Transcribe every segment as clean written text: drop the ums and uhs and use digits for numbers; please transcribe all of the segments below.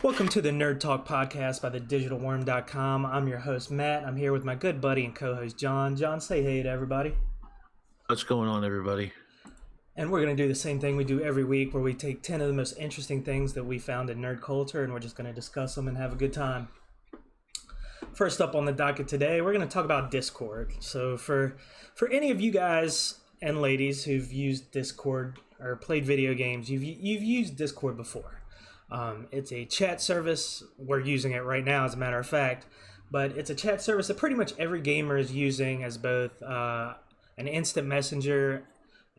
Welcome to the Nerd Talk podcast by thedigitalworm.com. I'm your host, Matt. I'm here with my good buddy and co-host, John. John, say hey to everybody. What's going on, everybody? And we're going to do the same thing we do every week, where we take 10 of the most interesting things that we found in nerd culture, and we're just going to discuss them and have a good time. First up on the docket today, we're going to talk about Discord. So for any of you guys and ladies who've used Discord or played video games, you've used Discord before. It's a chat service. We're using it right now, as a matter of fact. But it's a chat service that pretty much every gamer is using as both an instant messenger.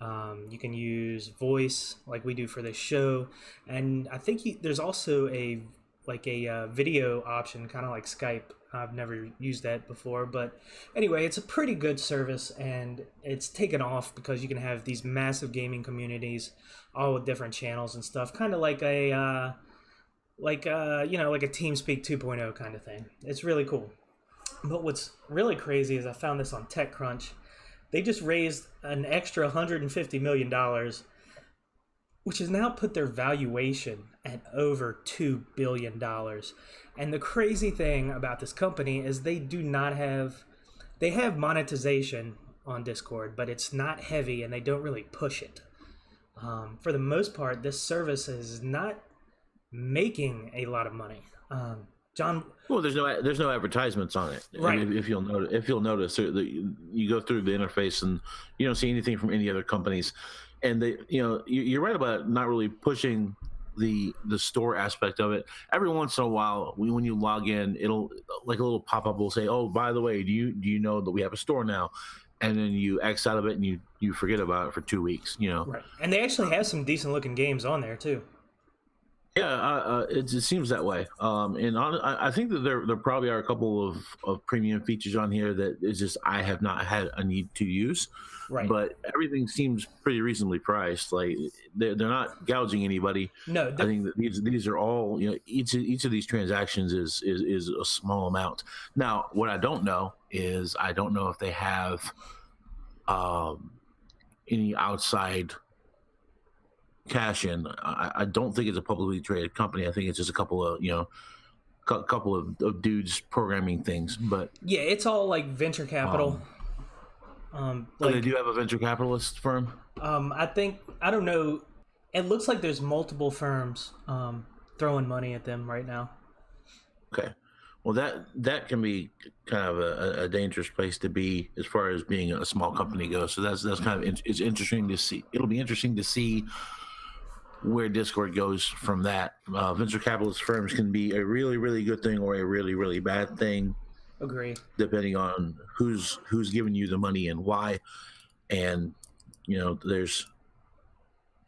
You can use voice like we do for this show. And I think there's also a video option, kind of like Skype. I've never used that before, but anyway, it's a pretty good service, and it's taken off because you can have these massive gaming communities, all with different channels and stuff, kind of like a TeamSpeak 2.0 kind of thing. It's really cool. But what's really crazy is I found this on TechCrunch. They just raised an extra $150 million, which has now put their valuation at over $2 billion. And the crazy thing about this company is they have monetization on Discord, but it's not heavy and they don't really push it. For the most part, this service is not making a lot of money. John? Well, there's no advertisements on it. Right. If you'll notice, you go through the interface and you don't see anything from any other companies. And you're right about not really pushing the store aspect of it. Every once in a while, when you log in, it'll, like, a little pop-up will say, "Oh, by the way, do you know that we have a store now?" And then you X out of it and you forget about it for 2 weeks. Right. And they actually have some decent looking games on there too. Yeah, it seems that way. I think that there probably are a couple of premium features on here that is just I have not had a need to use. Right. But everything seems pretty reasonably priced. Like they're not gouging anybody. No. I think that these are all, each of these transactions is a small amount. Now, what I don't know is I don't know if they have any outside cash in. I don't think it's a publicly traded company. I think it's just a couple of dudes programming things. But yeah, it's all like venture capital. They do have a venture capitalist firm. I don't know. It looks like there's multiple firms throwing money at them right now. Okay, well that can be kind of a dangerous place to be as far as being a small company goes. So that's kind of it's interesting to see. It'll be interesting to see where Discord goes from that. Venture capitalist firms can be a really, really good thing or a really, really bad thing. Agree. Depending on who's giving you the money and why. And there's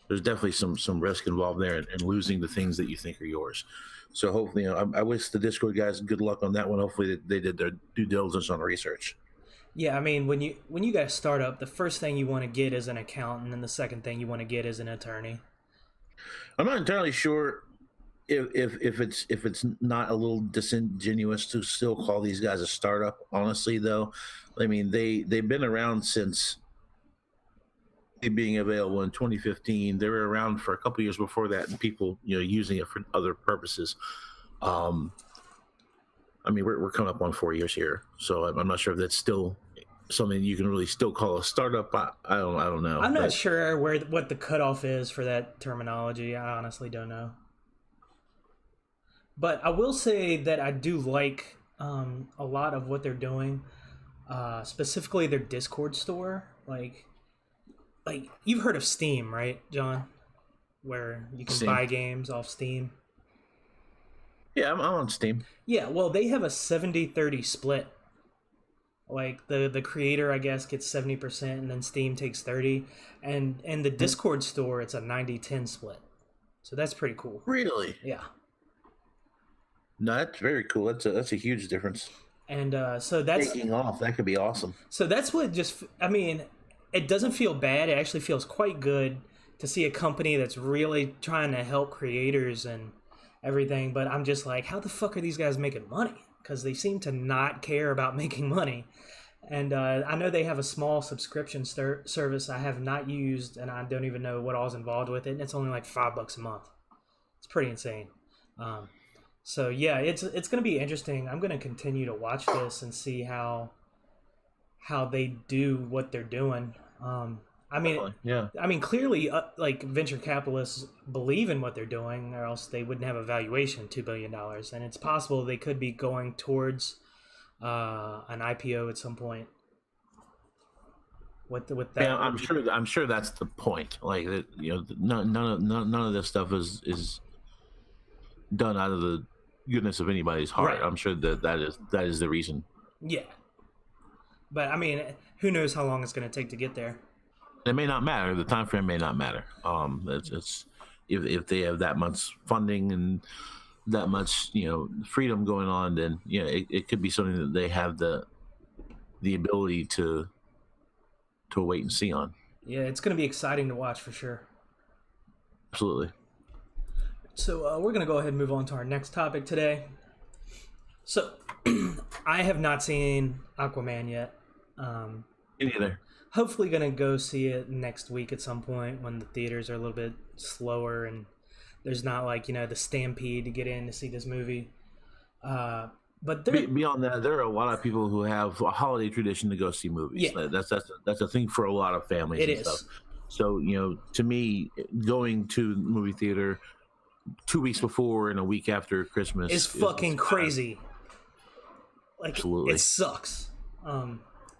definitely some risk involved there and losing the things that you think are yours. So hopefully, I wish the Discord guys good luck on that one. Hopefully they did their due diligence on the research. Yeah, I mean, when you guys start up, the first thing you want to get is an accountant, and the second thing you want to get is an attorney. I'm not entirely sure if it's not a little disingenuous to still call these guys a startup. Honestly, though, I mean they've been around since being available in 2015. They were around for a couple years before that, and people using it for other purposes. I mean we're coming up on 4 years here, so I'm not sure if that's still something you can really still call a startup. I don't know. I'm not sure what the cutoff is for that terminology. I honestly don't know. But I will say that I do like a lot of what they're doing, specifically their Discord store. Like you've heard of Steam, right, John? Where you can buy games off Steam. Yeah, I'm on Steam. Yeah, well, they have a 70-30 split. Like the creator, I guess, gets 70%, and then Steam takes 30%. And the Discord store, it's a 90-10 split. So that's pretty cool. Really? Yeah. No, that's very cool. That's a huge difference. And so that's taking off. That could be awesome. So that's what it doesn't feel bad. It actually feels quite good to see a company that's really trying to help creators and everything. But I'm just like, how the fuck are these guys making money? Because they seem to not care about making money. And I know they have a small subscription service I have not used, and I don't even know what all's involved with it. And it's only like $5 a month. It's pretty insane. Um, so yeah, it's going to be interesting. I'm going to continue to watch this and see how they do what they're doing. I mean, Yeah. I mean, clearly, like venture capitalists believe in what they're doing, or else they wouldn't have a valuation $2 billion. And it's possible they could be going towards an IPO at some point. With that, Yeah, I'm sure that's the point. Like that, none of this stuff is done out of the goodness of anybody's heart. Right. I'm sure that is the reason. Yeah, but I mean, who knows how long it's going to take to get there? It may not matter. The time frame may not matter. It's if they have that much funding and that much freedom going on, then it could be something that they have the ability to wait and see on. Yeah, it's going to be exciting to watch for sure. Absolutely. So we're going to go ahead and move on to our next topic today. So I have not seen Aquaman yet. Me neither. Hopefully going to go see it next week at some point when the theaters are a little bit slower and there's not like the stampede to get in to see this movie. But beyond that, there are a lot of people who have a holiday tradition to go see movies. Yeah. That's a thing for a lot of families. It and is. Stuff. So to me, going to the movie theater 2 weeks before and a week after Christmas is fucking crazy. Like, absolutely, it sucks.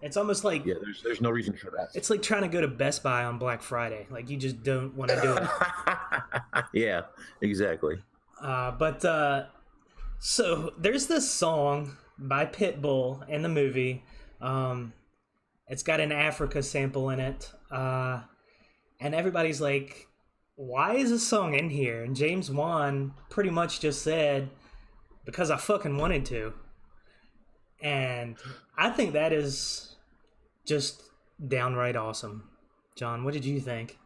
It's almost like there's no reason for that. It's like trying to go to Best Buy on Black Friday. Like, you just don't want to do it. Yeah, exactly. So there's this song by Pitbull in the movie. It's got an Africa sample in it. And everybody's like, why is this song in here? And James Wan pretty much just said, because I fucking wanted to. And I think that is just downright awesome. John, what did you think?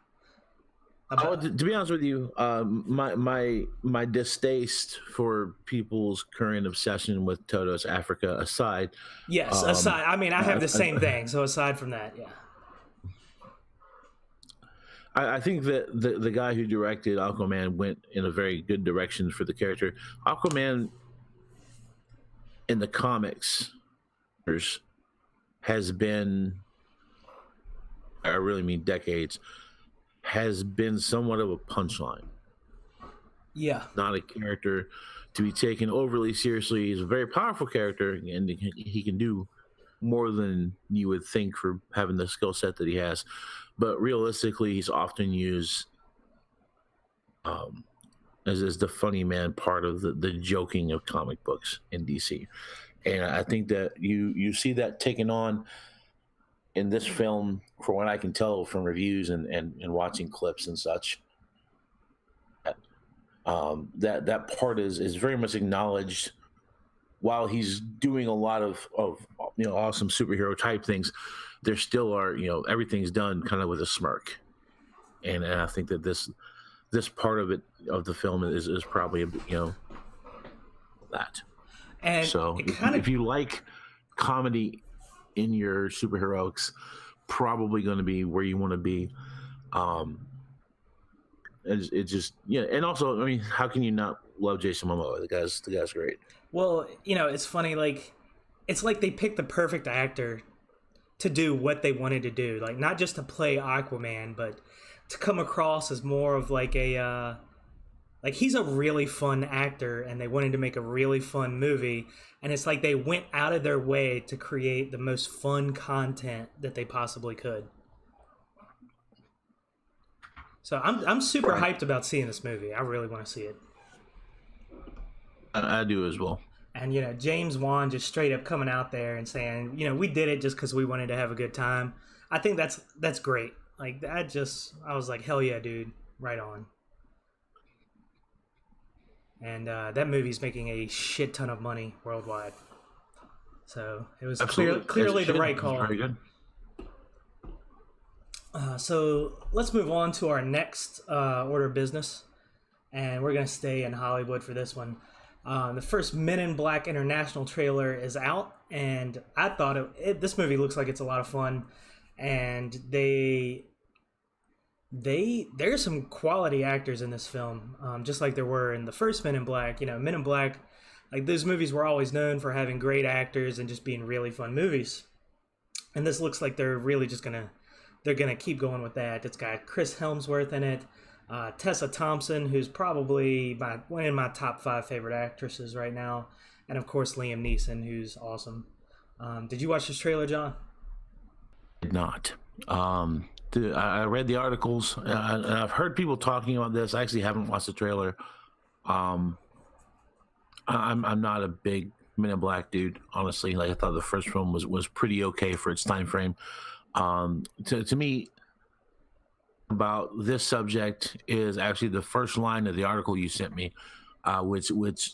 To be honest with you, my distaste for people's current obsession with Toto's Africa aside. Yes, aside. I mean, I have the same thing. So aside from that, yeah. I think that the guy who directed Aquaman went in a very good direction for the character. Aquaman in the comics has been, I really mean decades, has been somewhat of a punchline. Yeah. Not a character to be taken overly seriously. He's a very powerful character, and he can do more than you would think for having the skill set that he has. But realistically, he's often used as the funny man part of the joking of comic books in DC. And I think that you see that taken on in this film, from what I can tell from reviews and watching clips and such. That part is very much acknowledged. While he's doing a lot of awesome superhero type things, there still are everything's done kind of with a smirk, and I think that this part of the film is probably that. And so if you like comedy in your superheroics, probably going to be where you want to be. It just and also, I mean, how can you not love Jason Momoa? The guy's great. Well, it's funny, like, it's like they picked the perfect actor to do what they wanted to do. Like, not just to play Aquaman, but to come across as more of like a, like, he's a really fun actor, and they wanted to make a really fun movie. And it's like they went out of their way to create the most fun content that they possibly could. So I'm super hyped about seeing this movie. I really want to see it. I do as well. And James Wan just straight up coming out there and saying, we did it just because we wanted to have a good time. I think that's great. Like, I was like, hell yeah, dude, right on. And that movie's making a shit ton of money worldwide. So it was clearly the right call. Very good. So let's move on to our next order of business. And we're going to stay in Hollywood for this one. The first Men in Black International trailer is out, and I thought this movie looks like it's a lot of fun, and there's some quality actors in this film, just like there were in the first Men in Black. You know, Men in Black, like those movies were always known for having great actors and just being really fun movies, and this looks like they're really just they're gonna keep going with that. It's got Chris Hemsworth in it. Tessa Thompson, who's probably one of my top 5 favorite actresses right now, and of course Liam Neeson, who's awesome. Did you watch this trailer, John? Did not. I read the articles, and I've heard people talking about this. I actually haven't watched the trailer. I'm not a big Men in Black dude, honestly. Like, I thought the first film was pretty okay for its time frame. To me, about this subject is actually the first line of the article you sent me, which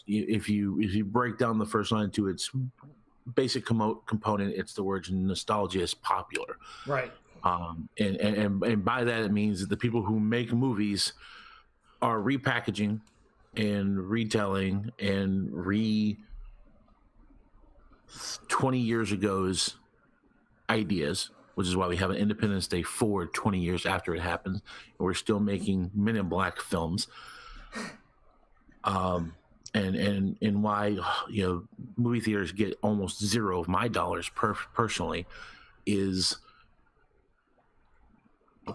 if you break down the first line to its basic component, it's the word nostalgia is popular, right? And by that it means that the people who make movies are repackaging and retelling and 20 years ago's ideas, which is why we have an Independence Day 4 20 years after it happens, and we're still making Men in Black films. And why, you know, movie theaters get almost zero of my dollars personally is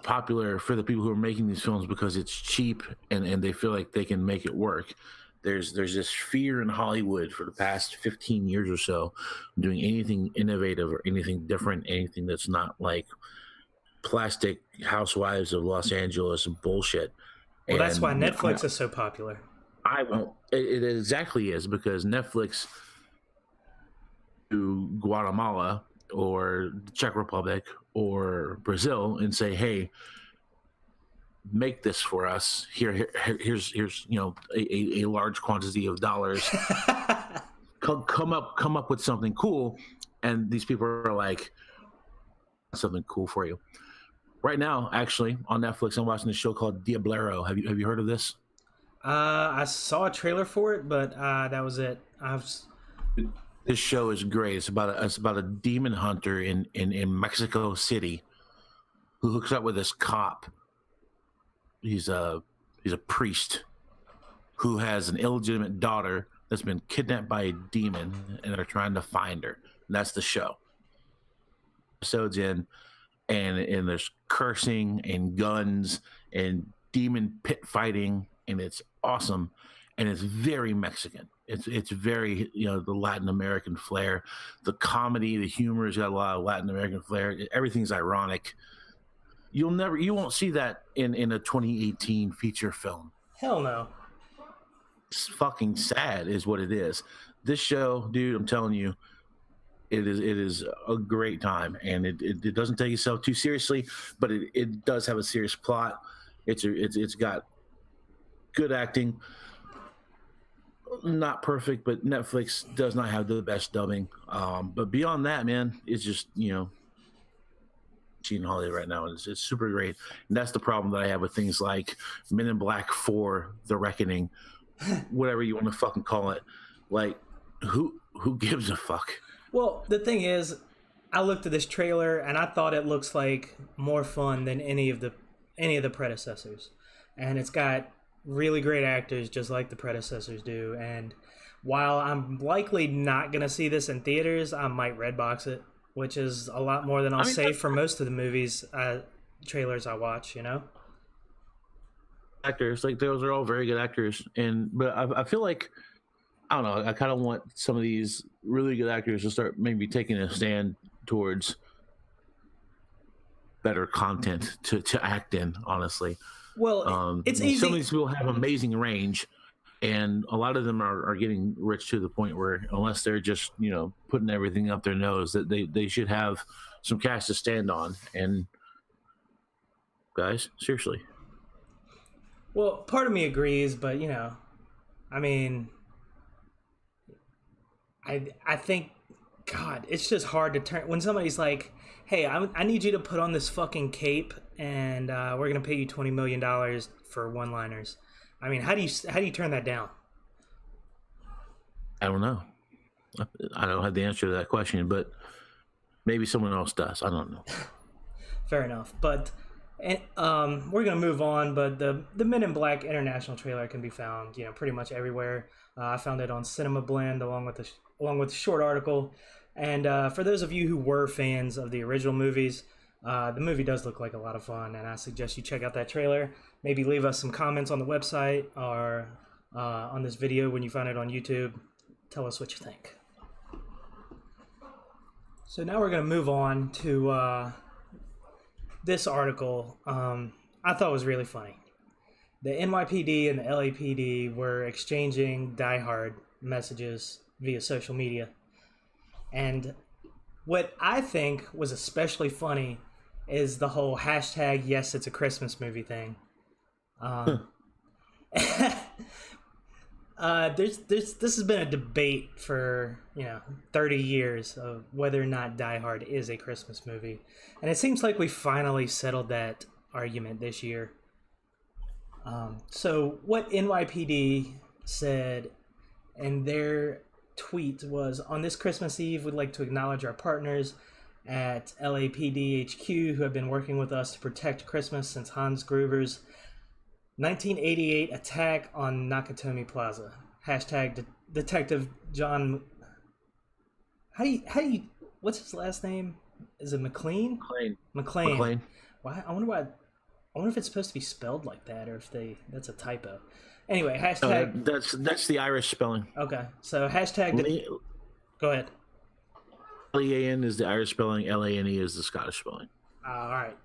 popular for the people who are making these films because it's cheap and they feel like they can make it work. There's this fear in Hollywood for the past 15 years or so doing anything innovative or anything different, anything that's not like plastic Housewives of Los Angeles and bullshit. Well, that's why Netflix is so popular. It exactly is, because Netflix to Guatemala or the Czech Republic or Brazil and say, hey, make this for us. Here's you know, a large quantity of dollars. come up with something cool, and these people are like, something cool for you. Right now, actually, on Netflix, I'm watching a show called Diablero. Have you heard of this? I saw a trailer for it, but that was it. This show is great. It's about a demon hunter in Mexico City who hooks up with this cop. He's a priest who has an illegitimate daughter that's been kidnapped by a demon, and they're trying to find her. And that's the show. Episodes in, and there's cursing and guns and demon pit fighting, and it's awesome, and it's very Mexican. It's very, you know, the Latin American flair, the comedy, the humor has got a lot of Latin American flair. Everything's ironic. You won't see that in a 2018 feature film. Hell no. It's fucking sad is what it is. This show, dude, I'm telling you, it is a great time, and it doesn't take itself too seriously, but it does have a serious plot. It's got good acting. Not perfect, but Netflix does not have the best dubbing. But beyond that, man, it's just, you know, cheating Hollywood right now. It's super great. And that's the problem that I have with things like Men in Black 4, The Reckoning, whatever you want to fucking call it. Like, who gives a fuck? Well, the thing is, I looked at this trailer and I thought it looks like more fun than any of the predecessors. And it's got really great actors just like the predecessors do. And while I'm likely not going to see this in theaters, I might Redbox it, which is a lot more than I'll save for most of the movies trailers I watch, you know? Actors, like, those are all very good actors. But I feel like, I don't know, I kind of want some of these really good actors to start maybe taking a stand towards better content to act in, honestly. Well, it's easy. Some of these people have amazing range, and a lot of them are getting rich to the point where, unless they're just, you know, putting everything up their nose, that they should have some cash to stand on. And guys, seriously. Well, part of me agrees, but, you know, I mean, I think, God, it's just hard to turn when somebody's like, hey, I need you to put on this fucking cape, and we're gonna pay you $20 million for one-liners. I mean, how do you turn that down? I don't know. I don't have the answer to that question, but maybe someone else does. I don't know. Fair enough. But we're gonna move on. But the Men in Black International trailer can be found, pretty much everywhere. I found it on Cinema Blend along with the short article. And for those of you who were fans of the original movies, the movie does look like a lot of fun, and I suggest you check out that trailer. Maybe leave us some comments on the website or on this video when you find it on YouTube. Tell us what you think. So now we're going to move on to this article I thought was really funny. The NYPD and the LAPD were exchanging Die Hard messages via social media. And what I think was especially funny is the whole hashtag yes it's a Christmas movie thing. This has been a debate for 30 years of whether or not Die Hard is a Christmas movie, and it seems like we finally settled that argument this year. So what NYPD said in their tweet was, on this Christmas Eve, we'd like to acknowledge our partners at LAPD HQ who have been working with us to protect Christmas since Hans Gruber's 1988 attack on Nakatomi Plaza. Hashtag Detective John. How do you? What's his last name? Is it McLean? McLean. Why? I wonder if it's supposed to be spelled like that, or if that's a typo. Anyway, hashtag. That's the Irish spelling. Okay, so hashtag. Go ahead. Lean is the Irish spelling. Lane is the Scottish spelling. All right.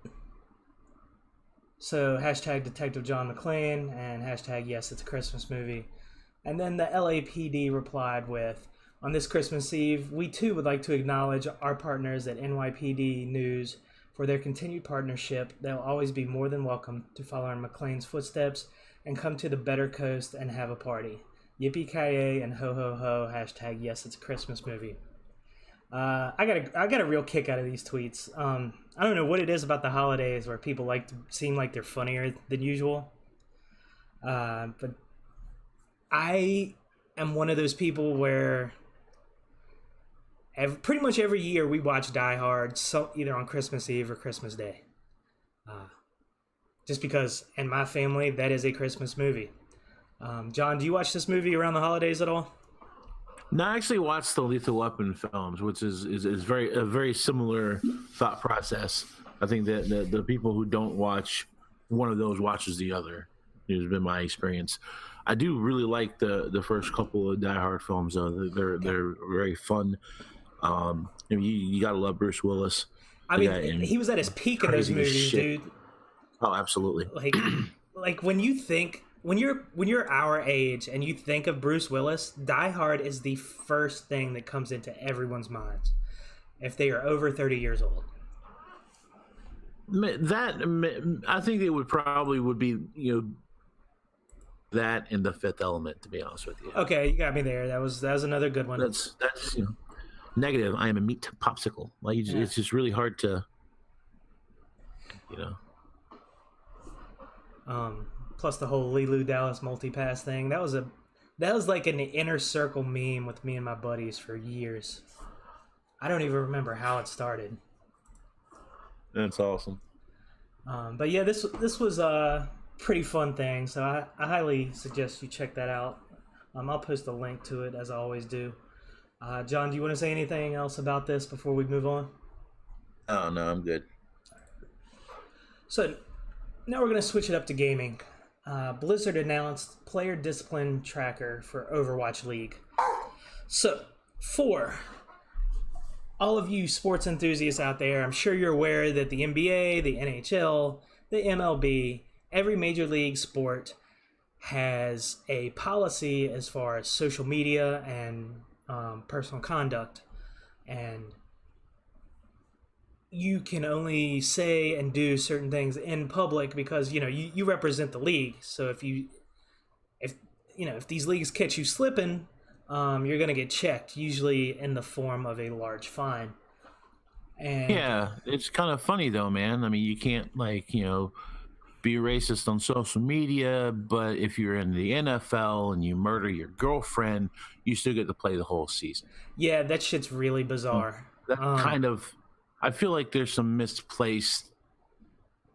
So hashtag Detective John McClane and hashtag yes it's a Christmas movie. And then the LAPD replied with, on this Christmas Eve, we too would like to acknowledge our partners at NYPD News for their continued partnership. They'll always be more than welcome to follow in McClane's footsteps and come to the better coast and have a party. Yippee-ki-yay and ho-ho-ho, hashtag yes it's a Christmas movie. I got a real kick out of these tweets. I don't know what it is about the holidays where people like to seem like they're funnier than usual. But I am one of those people where pretty much every year we watch Die Hard, either on Christmas Eve or Christmas Day. Just because in my family that is a Christmas movie. John, do you watch this movie around the holidays at all? No, I actually watched the Lethal Weapon films, which is a very similar thought process. I think that the people who don't watch one of those watches the other. Has been my experience. I do really like the first couple of Die Hard films, though. They're very fun. You gotta love Bruce Willis. I mean, he was at his peak in those movies, dude. Oh, absolutely. Like when you're our age and you think of Bruce Willis, Die Hard is the first thing that comes into everyone's minds if they are over 30 years old. That I think it would be that and The Fifth Element, to be honest with you. Okay, you got me there. That was another good one. That's negative. I am a meat popsicle. It's just really hard to Plus the whole Leeloo Dallas multipass thing. That was like an inner circle meme with me and my buddies for years. I don't even remember how it started. That's awesome. But yeah, this was a pretty fun thing, so I highly suggest you check that out. I'll post a link to it as I always do. John, do you want to say anything else about this before we move on? Oh no, I'm good. So now we're going to switch it up to gaming. Blizzard announced player discipline tracker for Overwatch League. So, for all of you sports enthusiasts out there, I'm sure you're aware that the NBA, the NHL, the MLB, every major league sport has a policy as far as social media and personal conduct. And you can only say and do certain things in public because you represent the league. So if these leagues catch you slipping, you're gonna get checked, usually in the form of a large fine. And yeah, it's kind of funny though, man. I mean, you can't be racist on social media, but if you're in the NFL and you murder your girlfriend, you still get to play the whole season. Yeah, that shit's really bizarre. That kind of, I feel like there's some misplaced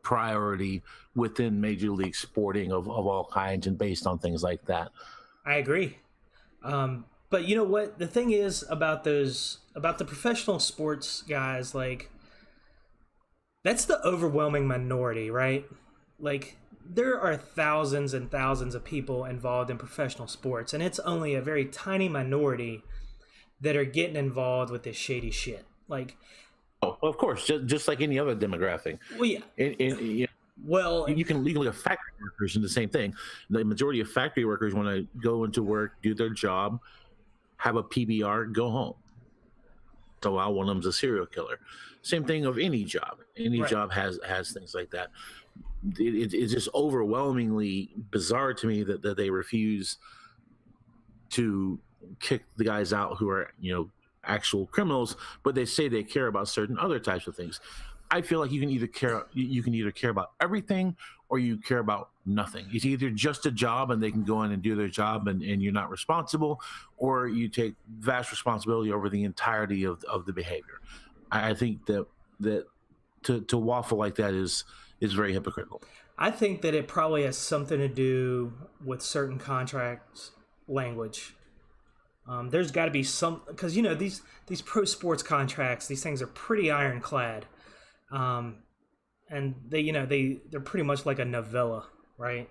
priority within Major League Sporting of all kinds and based on things like that. I agree. But you know what? The thing is about the professional sports guys, like, that's the overwhelming minority, right? Like, there are thousands and thousands of people involved in professional sports, and it's only a very tiny minority that are getting involved with this shady shit. Like, oh, of course, just like any other demographic. Well, yeah. Well, you can legally have factory workers in the same thing. The majority of factory workers want to go into work, do their job, have a PBR, go home. So while one of them's a serial killer. Same thing of any job. Any Right. job has things like that. It's just overwhelmingly bizarre to me that they refuse to kick the guys out who are, actual criminals, but they say they care about certain other types of things. I feel like you can either care about everything or you care about nothing. It's either just a job and they can go in and do their job and you're not responsible, or you take vast responsibility over the entirety of the behavior. I think that to waffle like that is very hypocritical. I think that it probably has something to do with certain contracts language. There's got to be some, because these pro sports contracts, these things are pretty ironclad, and they're pretty much like a novella, right?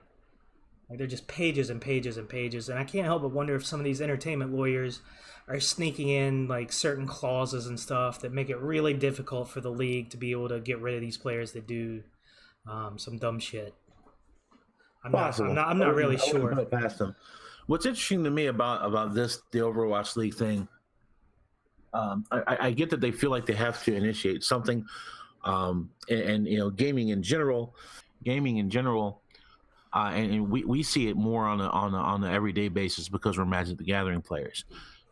Like, they're just pages and pages and pages, and I can't help but wonder if some of these entertainment lawyers are sneaking in like certain clauses and stuff that make it really difficult for the league to be able to get rid of these players that do some dumb shit. I'm not really sure. Put it past them. What's interesting to me about the Overwatch League thing, I get that they feel like they have to initiate something, and gaming in general, and we see it more on an everyday basis because we're Magic the Gathering players.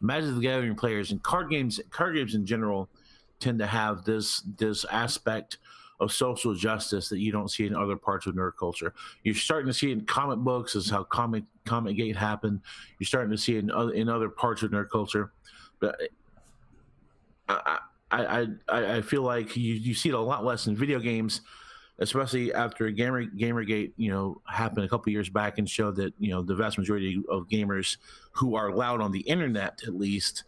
Magic the Gathering players and card games in general tend to have this aspect of social justice that you don't see in other parts of nerd culture. You're starting to see it in comic books, is how Comic Gate happened. You're starting to see it in other parts of nerd culture. But I feel like you see it a lot less in video games, especially after Gamergate, happened a couple years back and showed that, the vast majority of gamers who are loud on the internet, at least,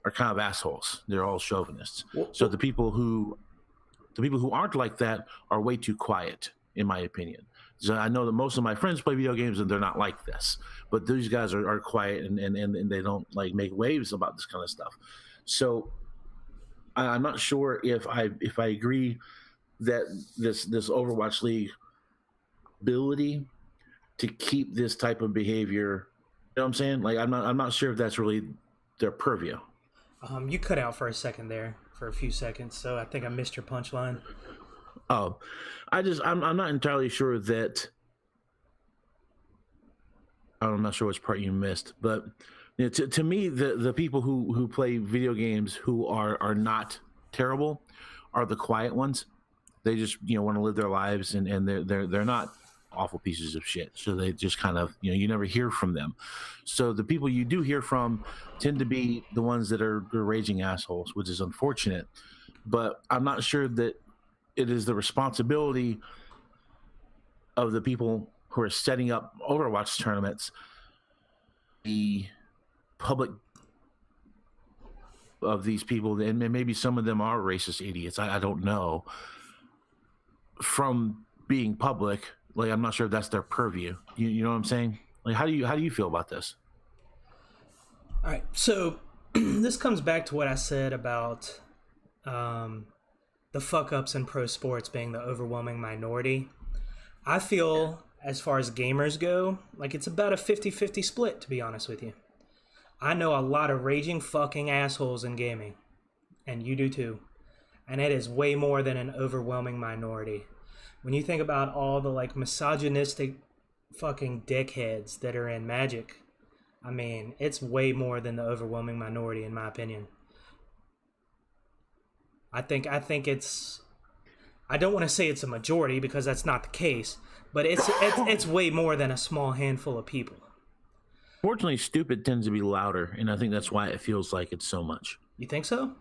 are kind of assholes. They're all chauvinists. So the people who aren't like that are way too quiet, in my opinion. So I know that most of my friends play video games and they're not like this, but these guys are quiet and they don't like make waves about this kind of stuff. So I'm not sure if I agree that this Overwatch League ability to keep this type of behavior, you know what I'm saying? Like, I'm not sure if that's really their purview. You cut out for a second there, for a few seconds, so I think I missed your punchline. Oh, I'm not entirely sure that. I'm not sure which part you missed, but to me, the people who play video games who are not terrible are the quiet ones. They just want to live their lives and they're not awful pieces of shit. So they just kind of you never hear from them. So the people you do hear from tend to be the ones that are raging assholes, which is unfortunate. But I'm not sure that it is the responsibility of the people who are setting up Overwatch tournaments, the public of these people, and maybe some of them are racist idiots. I don't know. From being public, like, I'm not sure if that's their purview. You know what I'm saying? Like, how do you feel about this? All right, so this comes back to what I said about the fuck-ups in pro sports being the overwhelming minority. I feel, as far as gamers go, like it's about a 50-50 split, to be honest with you. I know a lot of raging fucking assholes in gaming, and you do too. And it is way more than an overwhelming minority. When you think about all the like misogynistic fucking dickheads that are in Magic, I mean, it's way more than the overwhelming minority, in my opinion. I think I don't want to say it's a majority because that's not the case, but it's way more than a small handful of people. Fortunately, stupid tends to be louder, and I think that's why it feels like it's so much. You think so?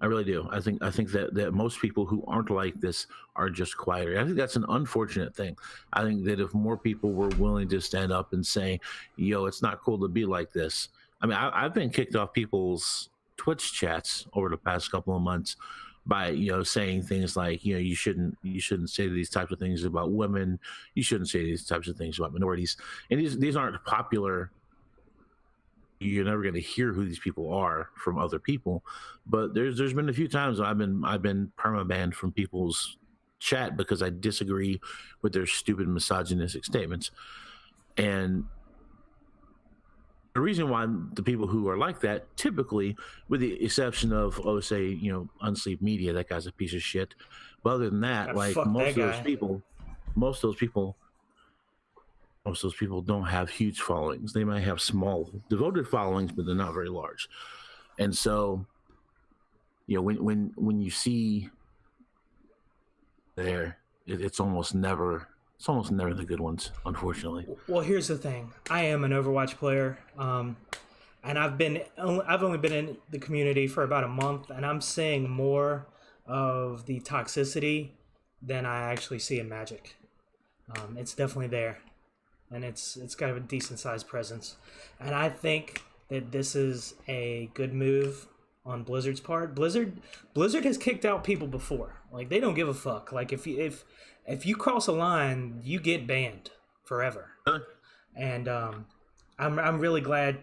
I really do. I think that most people who aren't like this are just quieter. I think that's an unfortunate thing. I think that if more people were willing to stand up and say, "Yo, it's not cool to be like this." I mean, I've been kicked off people's Twitch chats over the past couple of months by saying things like you shouldn't say these types of things about women. You shouldn't say these types of things about minorities. And these aren't popular. You're never going to hear who these people are from other people, but there's been a few times I've been permabanned from people's chat because I disagree with their stupid misogynistic statements. And the reason why the people who are like that, typically, with the exception of say Unsleep Media, that guy's a piece of shit. But other than that, like most of those people don't have huge followings. They might have small devoted followings, but they're not very large. And so, when you see there, it's almost never the good ones, unfortunately. Well, here's the thing. I am an Overwatch player, and I've only been in the community for about a month, and I'm seeing more of the toxicity than I actually see in Magic. It's definitely there. And it's got a decent sized presence, and I think that this is a good move on Blizzard's part. Blizzard has kicked out people before. Like, they don't give a fuck. Like, if you cross a line, you get banned forever. And I'm really glad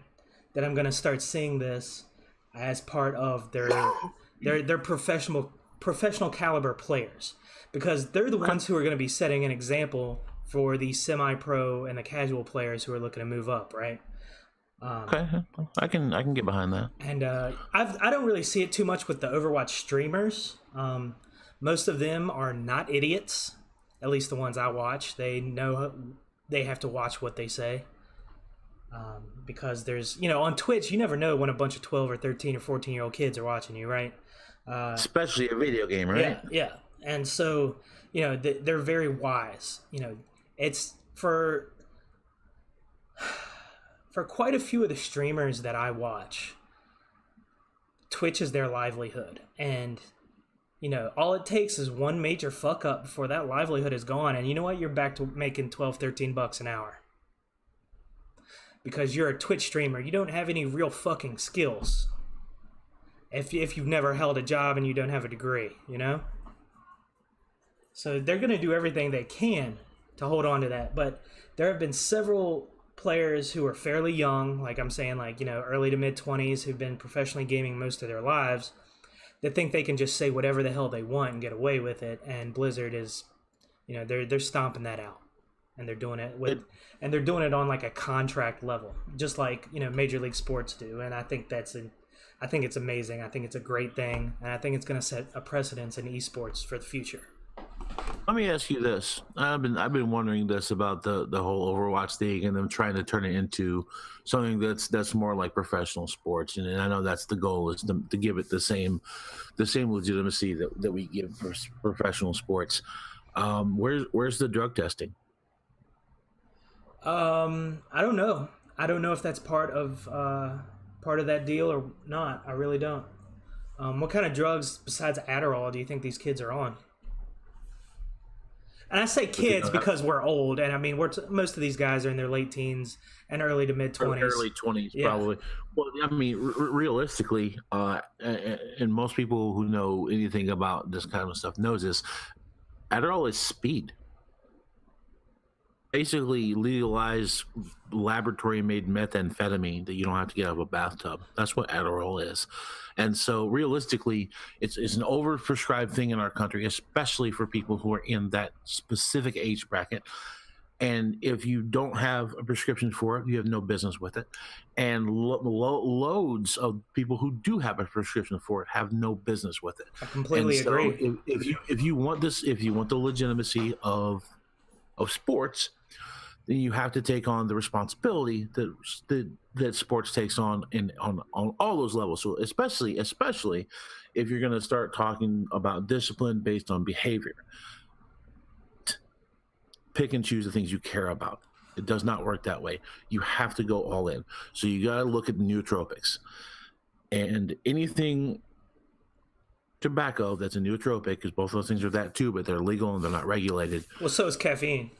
that I'm gonna start seeing this as part of their professional caliber players, because they're the ones who are gonna be setting an example for the semi-pro and the casual players who are looking to move up, right? Okay, I can get behind that. And I don't really see it too much with the Overwatch streamers. Most of them are not idiots, at least the ones I watch. They know they have to watch what they say, because there's on Twitch you never know when a bunch of 12 or 13 or 14-year-old kids are watching you, right? Especially a video game, right? Yeah. And so they're very wise. It's for quite a few of the streamers that I watch, Twitch is their livelihood. And, all it takes is one major fuck up before that livelihood is gone. And you know what? You're back to making $12-13 an hour. Because you're a Twitch streamer. You don't have any real fucking skills. If you've never held a job and you don't have a degree, So they're going to do everything they can to hold on to that. But there have been several players who are fairly young, like I'm saying, early to mid-20s, who've been professionally gaming most of their lives, that think they can just say whatever the hell they want and get away with it. And Blizzard is, they're stomping that out. And they're doing it on like a contract level, just like, Major League Sports do. And I think I think it's amazing. I think it's a great thing. And I think it's going to set a precedence in esports for the future. Let me ask you this. I've been wondering this about the whole Overwatch League and them trying to turn it into something that's more like professional sports. And I know that's the goal, is to give it the same legitimacy that we give for professional sports. Where's the drug testing? I don't know. I don't know if that's part of that deal or not. I really don't. What kind of drugs besides Adderall do you think these kids are on? And I say kids because we're old, and I mean most of these guys are in their late teens and early to mid 20s. Early 20s, yeah. Probably. Well, I mean, realistically, and most people who know anything about this kind of stuff knows this. Adderall is speed. Basically, legalized laboratory-made methamphetamine that you don't have to get out of a bathtub. That's what Adderall is. And so, realistically, it's an overprescribed thing in our country, especially for people who are in that specific age bracket. And if you don't have a prescription for it, you have no business with it. And loads of people who do have a prescription for it have no business with it. I completely agree. If you want the legitimacy of sports, then you have to take on the responsibility that sports takes on on all those levels. So especially if you're going to start talking about discipline based on behavior, pick and choose the things you care about. It does not work that way. You have to go all in. So you got to look at the nootropics, and anything tobacco that's a nootropic, because both those things are that too, but they're legal and they're not regulated. Well, so is caffeine.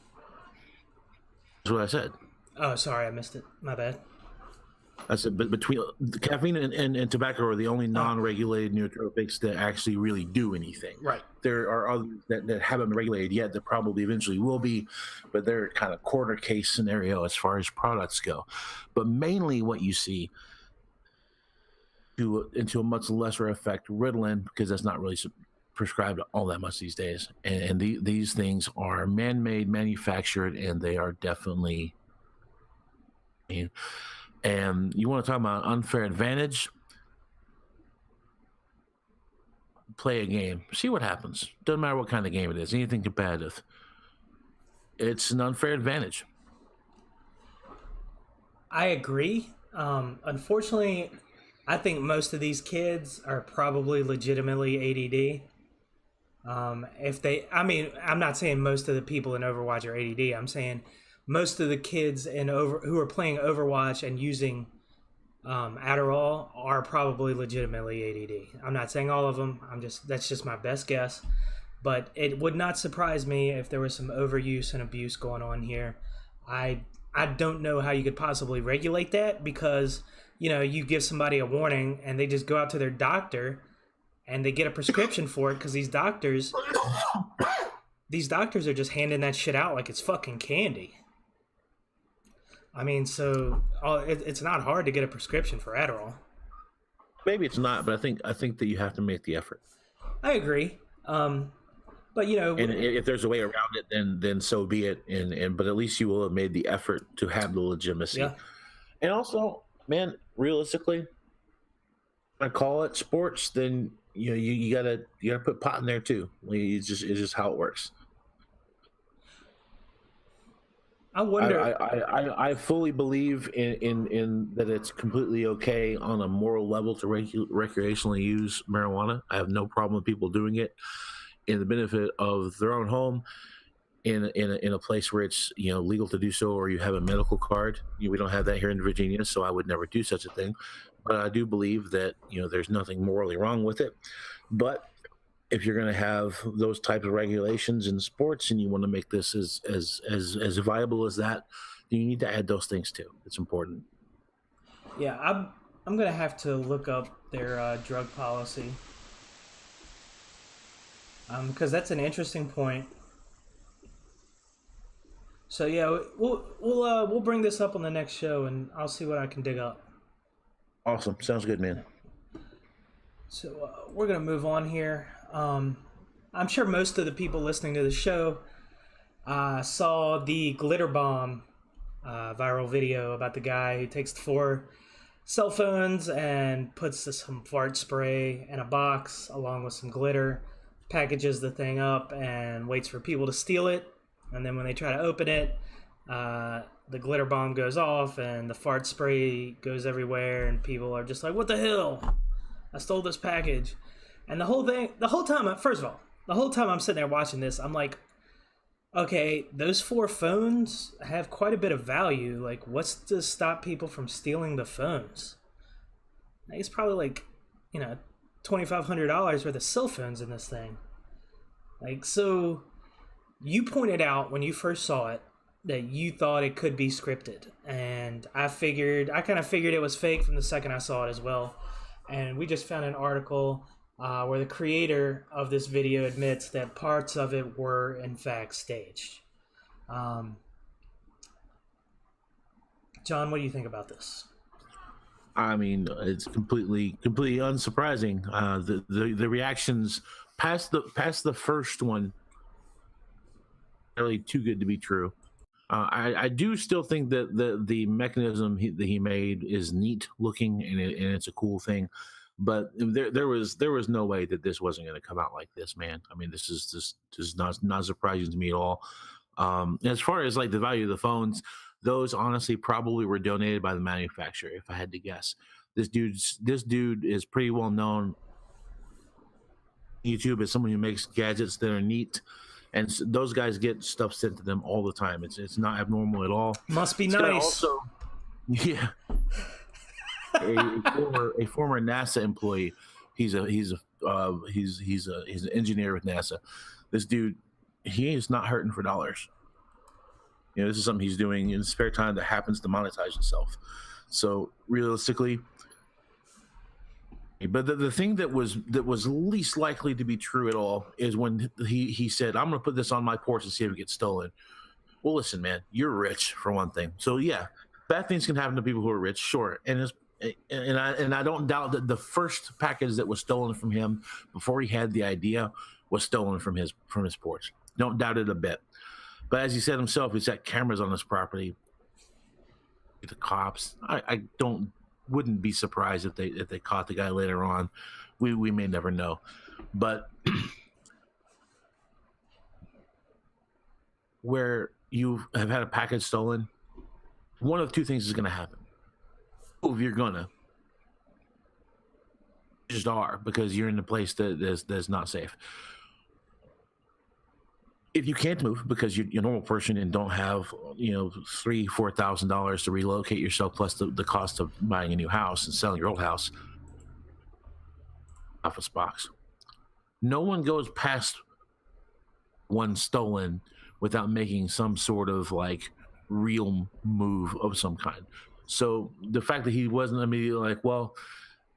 That's what I said. Oh, sorry, I missed it. My bad. I said, but between caffeine and tobacco are the only non-regulated nootropics that actually really do anything. Right. There are others that haven't been regulated yet that probably eventually will be, but they're kind of corner case scenario as far as products go. But mainly what you see into a much lesser effect, Ritalin, because that's not really prescribed all that much these days. And these things are man-made, manufactured, and they are definitely... And you want to talk about unfair advantage? Play a game. See what happens. Doesn't matter what kind of game it is. Anything competitive. It's an unfair advantage. I agree. Unfortunately, I think most of these kids are probably legitimately ADD. I'm not saying most of the people in Overwatch are ADD. I'm saying most of the kids who are playing Overwatch and using Adderall are probably legitimately ADD. I'm not saying all of them. That's just my best guess. But it would not surprise me if there was some overuse and abuse going on here. I don't know how you could possibly regulate that, because you give somebody a warning and they just go out to their doctor and they get a prescription for it, because these doctors are just handing that shit out like it's fucking candy. I mean, so it's not hard to get a prescription for Adderall. Maybe it's not, but I think that you have to make the effort. I agree. But and if there's a way around it, then so be it. But at least you will have made the effort to have the legitimacy. Yeah. And also, man, realistically, I call it sports, then you gotta put pot in there too. It's just how it works. I wonder. I fully believe in that it's completely okay on a moral level to recreationally use marijuana. I have no problem with people doing it in the benefit of their own home, in a place where it's legal to do so, or you have a medical card. We don't have that here in Virginia, so I would never do such a thing. But I do believe that there's nothing morally wrong with it. But if you're going to have those types of regulations in sports and you want to make this as viable as that, you need to add those things too. It's important. Yeah, I'm going to have to look up their drug policy, because that's an interesting point. So yeah, we'll bring this up on the next show, and I'll see what I can dig up. Awesome, sounds good, man. So we're gonna move on here. I'm sure most of the people listening to the show saw the glitter bomb viral video about the guy who takes 4 cell phones and puts some fart spray in a box along with some glitter, packages the thing up, and waits for people to steal it. And then when they try to open it, the glitter bomb goes off and the fart spray goes everywhere, and people are just like, what the hell? I stole this package. And the whole time I'm sitting there watching this, I'm like, okay, those 4 phones have quite a bit of value. Like, what's to stop people from stealing the phones? It's probably like, $2,500 worth of cell phones in this thing. Like, so you pointed out when you first saw it that you thought it could be scripted, and I kind of figured it was fake from the second I saw it as well. And we just found an article where the creator of this video admits that parts of it were in fact staged. John, what do you think about this? I mean, it's completely unsurprising. The reactions past the first one, really too good to be true. I do still think that the mechanism that he made is neat looking, and it's a cool thing. But there was no way that this wasn't going to come out like this, man. I mean, this is not surprising to me at all. As far as like the value of the phones, those honestly probably were donated by the manufacturer, if I had to guess. This dude is pretty well known on YouTube as someone who makes gadgets that are neat, and those guys get stuff sent to them all the time. It's not abnormal at all. Must be This guy nice. also, yeah, a former NASA employee. He's an engineer with NASA. This dude, he is not hurting for dollars. This is something he's doing in his spare time that happens to monetize himself. So realistically, but the thing that was least likely to be true at all is when he said, "I'm going to put this on my porch and see if it gets stolen." Well, listen, man, you're rich for one thing. So yeah, bad things can happen to people who are rich, sure. And I don't doubt that the first package that was stolen from him before he had the idea was stolen from his porch. Don't doubt it a bit. But as he said himself, he's got cameras on his property. The cops, I wouldn't be surprised if they caught the guy later on. We may never know. But where you have had a package stolen, one of two things is going to happen. If you're gonna, you just are, because you're in a place that's not safe. If you can't move because you're a normal person and don't have $3,000-$4,000 to relocate yourself, plus the cost of buying a new house and selling your old house, office box. No one goes past one stolen without making some sort of like real move of some kind. So the fact that he wasn't immediately like, well,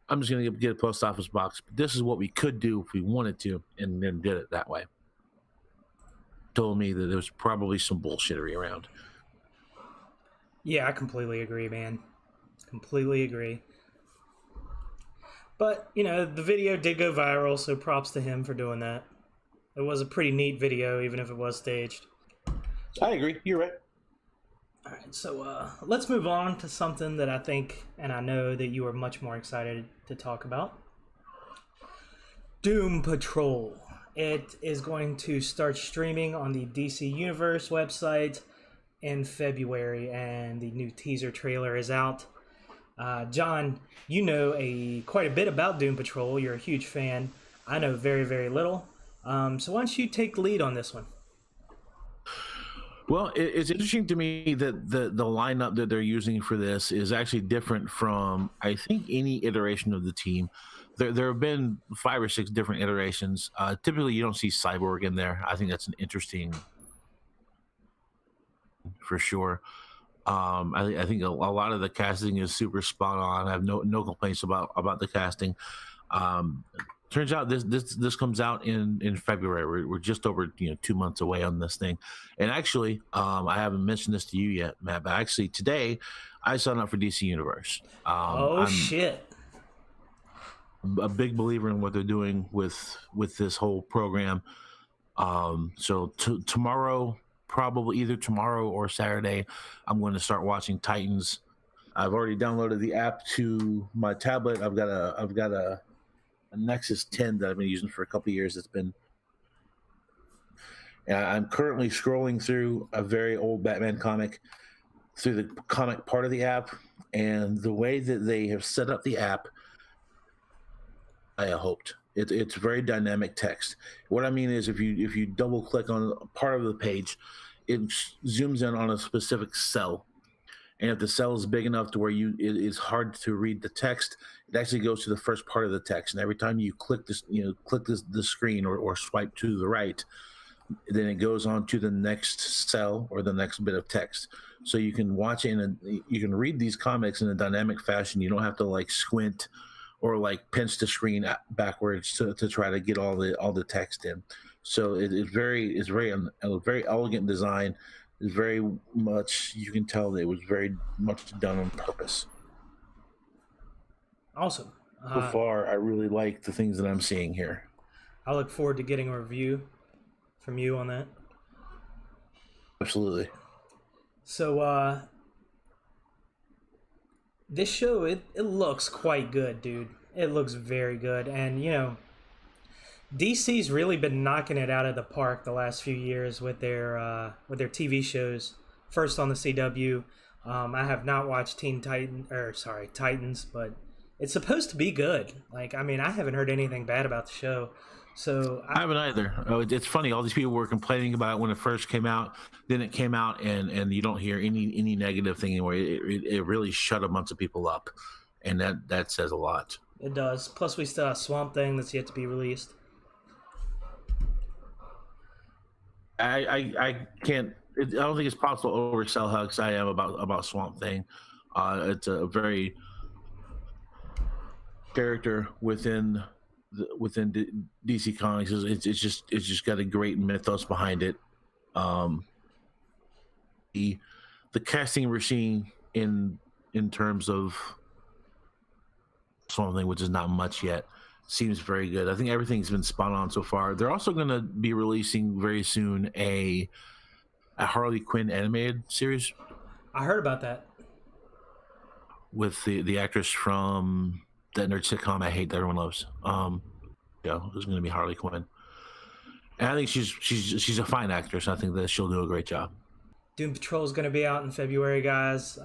I'm just going to get a post office box, but this is what we could do if we wanted to, and then did it that way, told me that there was probably some bullshittery around. Yeah, I completely agree, man. Completely agree. But, the video did go viral, so props to him for doing that. It was a pretty neat video, even if it was staged. I agree. You're right. All right, so let's move on to something that I think, and I know that you are much more excited to talk about. Doom Patrol. It is going to start streaming on the DC Universe website in February, and the new teaser trailer is out. John, you know quite a bit about Doom Patrol. You're a huge fan. I know very, very little. So why don't you take the lead on this one? Well, it's interesting to me that the lineup that they're using for this is actually different from, I think, any iteration of the team. There have been 5 or 6 different iterations. Typically, you don't see Cyborg in there. I think that's an interesting, for sure. I think a lot of the casting is super spot on. I have no complaints about the casting. Turns out this comes out in February. We're just over 2 months away on this thing. And actually, I haven't mentioned this to you yet, Matt, but actually today I signed up for DC Universe. I'm shit! a big believer in what they're doing with this whole program. So tomorrow, probably either tomorrow or Saturday, I'm going to start watching Titans. I've already downloaded the app to my tablet. I've got a Nexus 10 that I've been using for a couple of years. I'm currently scrolling through a very old Batman comic through the comic part of the app, and the way that they have set up the app, I hoped. It's very dynamic text. What I mean is, if you double click on part of the page, it zooms in on a specific cell. And if the cell is big enough to where it is hard to read the text, it actually goes to the first part of the text. And every time you click the screen or swipe to the right, then it goes on to the next cell or the next bit of text. So you can watch it and you can read these comics in a dynamic fashion. You don't have to like squint or like pinch the screen backwards to try to get all the text in. So it's a very elegant design. Is very much, you can tell that it was very much done on purpose. Awesome. So far, I really like the things that I'm seeing here. I look forward to getting a review from you on that. Absolutely. So, this show, it looks quite good, dude. It looks very good. And, DC's really been knocking it out of the park the last few years with their TV shows. First on the CW, I have not watched Titans, but it's supposed to be good. Like, I mean, I haven't heard anything bad about the show. So I haven't either. Oh, it's funny. All these people were complaining about it when it first came out. Then it came out, and you don't hear any negative thing anymore. It really shut a bunch of people up, and that says a lot. it does. Plus, we still have Swamp Thing that's yet to be released. I can't. I don't think it's possible to oversell how excited I am about Swamp Thing. It's a very character within DC Comics. It's just got a great mythos behind it. The casting we're seeing in terms of Swamp Thing, which is not much yet, seems very good. I think everything's been spot on so far. They're also going to be releasing very soon a Harley Quinn animated series. I heard about that. With the actress from that nerd sitcom I hate that everyone loves. Who's going to be Harley Quinn. And I think she's a fine actress. I think that she'll do a great job. Doom Patrol is going to be out in February, guys.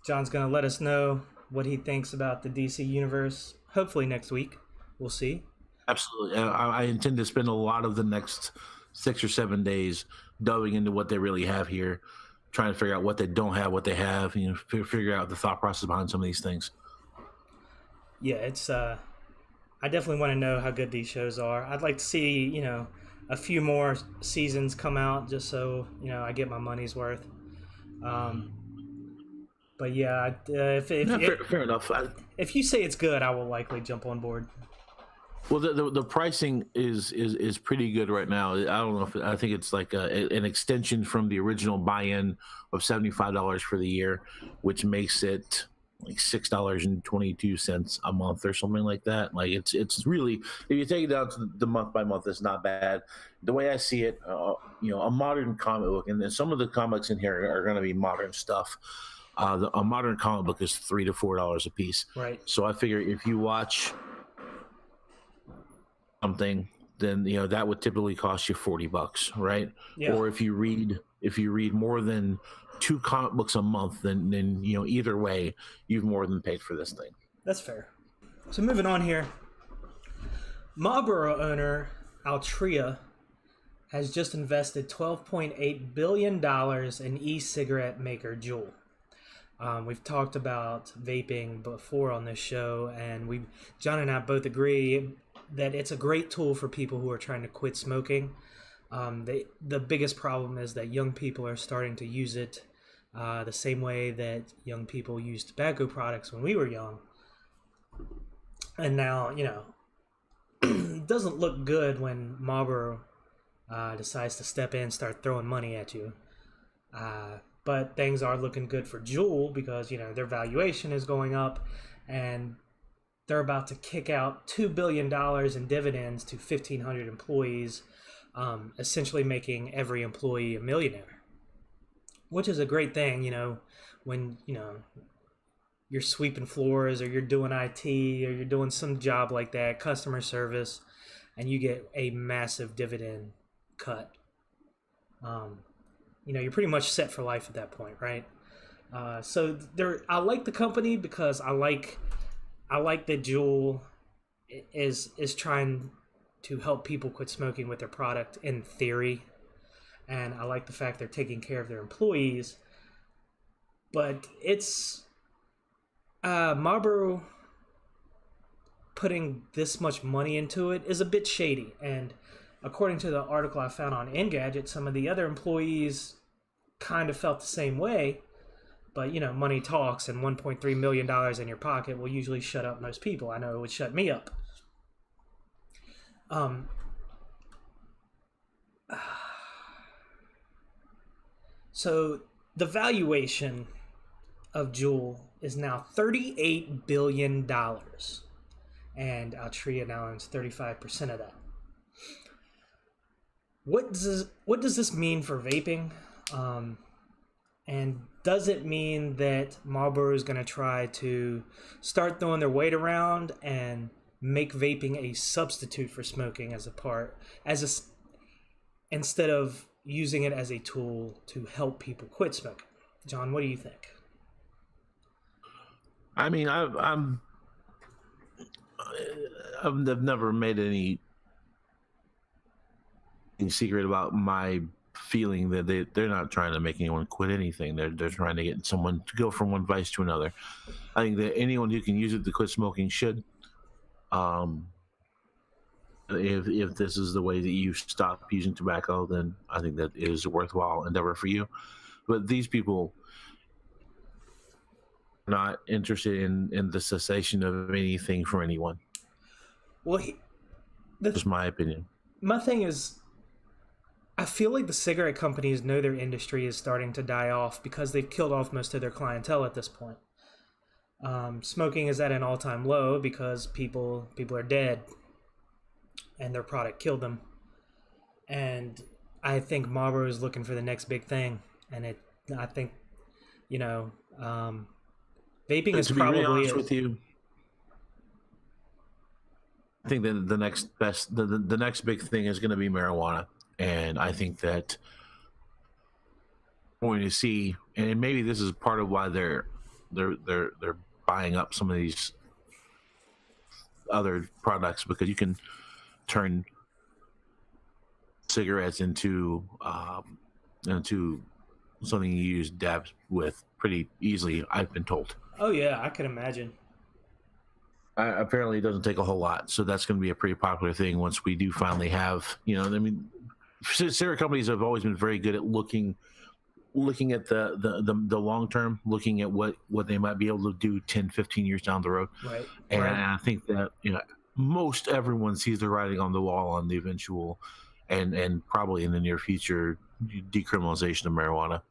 John's going to let us know what he thinks about the DC universe. Hopefully next week. We'll see. Absolutely. I intend to spend a lot of the next 6 or 7 days delving into what they really have here, trying to figure out what they don't have, what they have, figure out the thought process behind some of these things. Yeah, it's I definitely want to know how good these shows are. I'd like to see, a few more seasons come out just so, I get my money's worth. But yeah, fair enough. If you say it's good, I will likely jump on board. Well, the pricing is pretty good right now. I don't know I think it's like an extension from the original buy-in of $75 for the year, which makes it like $6.22 a month or something like that. Like it's really, if you take it down to the month by month, it's not bad. The way I see it, a modern comic book, and then some of the comics in here are going to be modern stuff. A modern comic book is $3 to $4 a piece. Right. So I figure if you watch something, then that would typically cost you $40, right? Yeah. Or if you read more than 2 comic books a month, then either way, you've more than paid for this thing. That's fair. So moving on here, Marlboro owner Altria has just invested $12.8 billion in e-cigarette maker Juul. We've talked about vaping before on this show, and John and I both agree that it's a great tool for people who are trying to quit smoking. The biggest problem is that young people are starting to use it the same way that young people used tobacco products when we were young. And now, it doesn't look good when Marlboro decides to step in and start throwing money at you. But things are looking good for Juul because, their valuation is going up, and they're about to kick out $2 billion in dividends to 1,500 employees, essentially making every employee a millionaire, which is a great thing, when, you're sweeping floors or you're doing IT or you're doing some job like that, customer service, and you get a massive dividend cut. You're pretty much set for life at that point, right? So I like the company because I like that Juul is trying to help people quit smoking with their product in theory, and I like the fact they're taking care of their employees. But it's Marlboro putting this much money into it is a bit shady, and according to the article I found on Engadget, some of the other employees kind of felt the same way. But, money talks, and $1.3 million in your pocket will usually shut up most people. I know it would shut me up. So the valuation of Juul is now $38 billion. And Altria now owns 35% of that. What does this mean for vaping? And does it mean that Marlboro is going to try to start throwing their weight around and make vaping a substitute for smoking instead of using it as a tool to help people quit smoking. John, what do you think? I mean, I've never made any secret about my feeling that they're not trying to make anyone quit anything. They're trying to get someone to go from one vice to another. I think that anyone who can use it to quit smoking should. If this is the way that you stop using tobacco, then I think that it is a worthwhile endeavor for you. But these people are not interested in the cessation of anything from anyone. Well, that's my opinion. My thing is, I feel like the cigarette companies know their industry is starting to die off because they've killed off most of their clientele at this point. Smoking is at an all-time low because people are dead and their product killed them. And I think Marlboro is looking for the next big thing. And I think, vaping is probably... To be really honest with you, I think that the next big thing is going to be marijuana. And I think that we're going to see, and maybe this is part of why they're buying up some of these other products, because you can turn cigarettes into something you use dabs with pretty easily, I've been told. Oh yeah, I can imagine. Apparently it doesn't take a whole lot, so that's going to be a pretty popular thing once we do finally have, cigarette companies have always been very good at looking at the long term, looking at what they might be able to do 10, 15 years down the road. Right. And I think that most everyone sees the writing on the wall on the eventual and probably in the near future decriminalization of marijuana.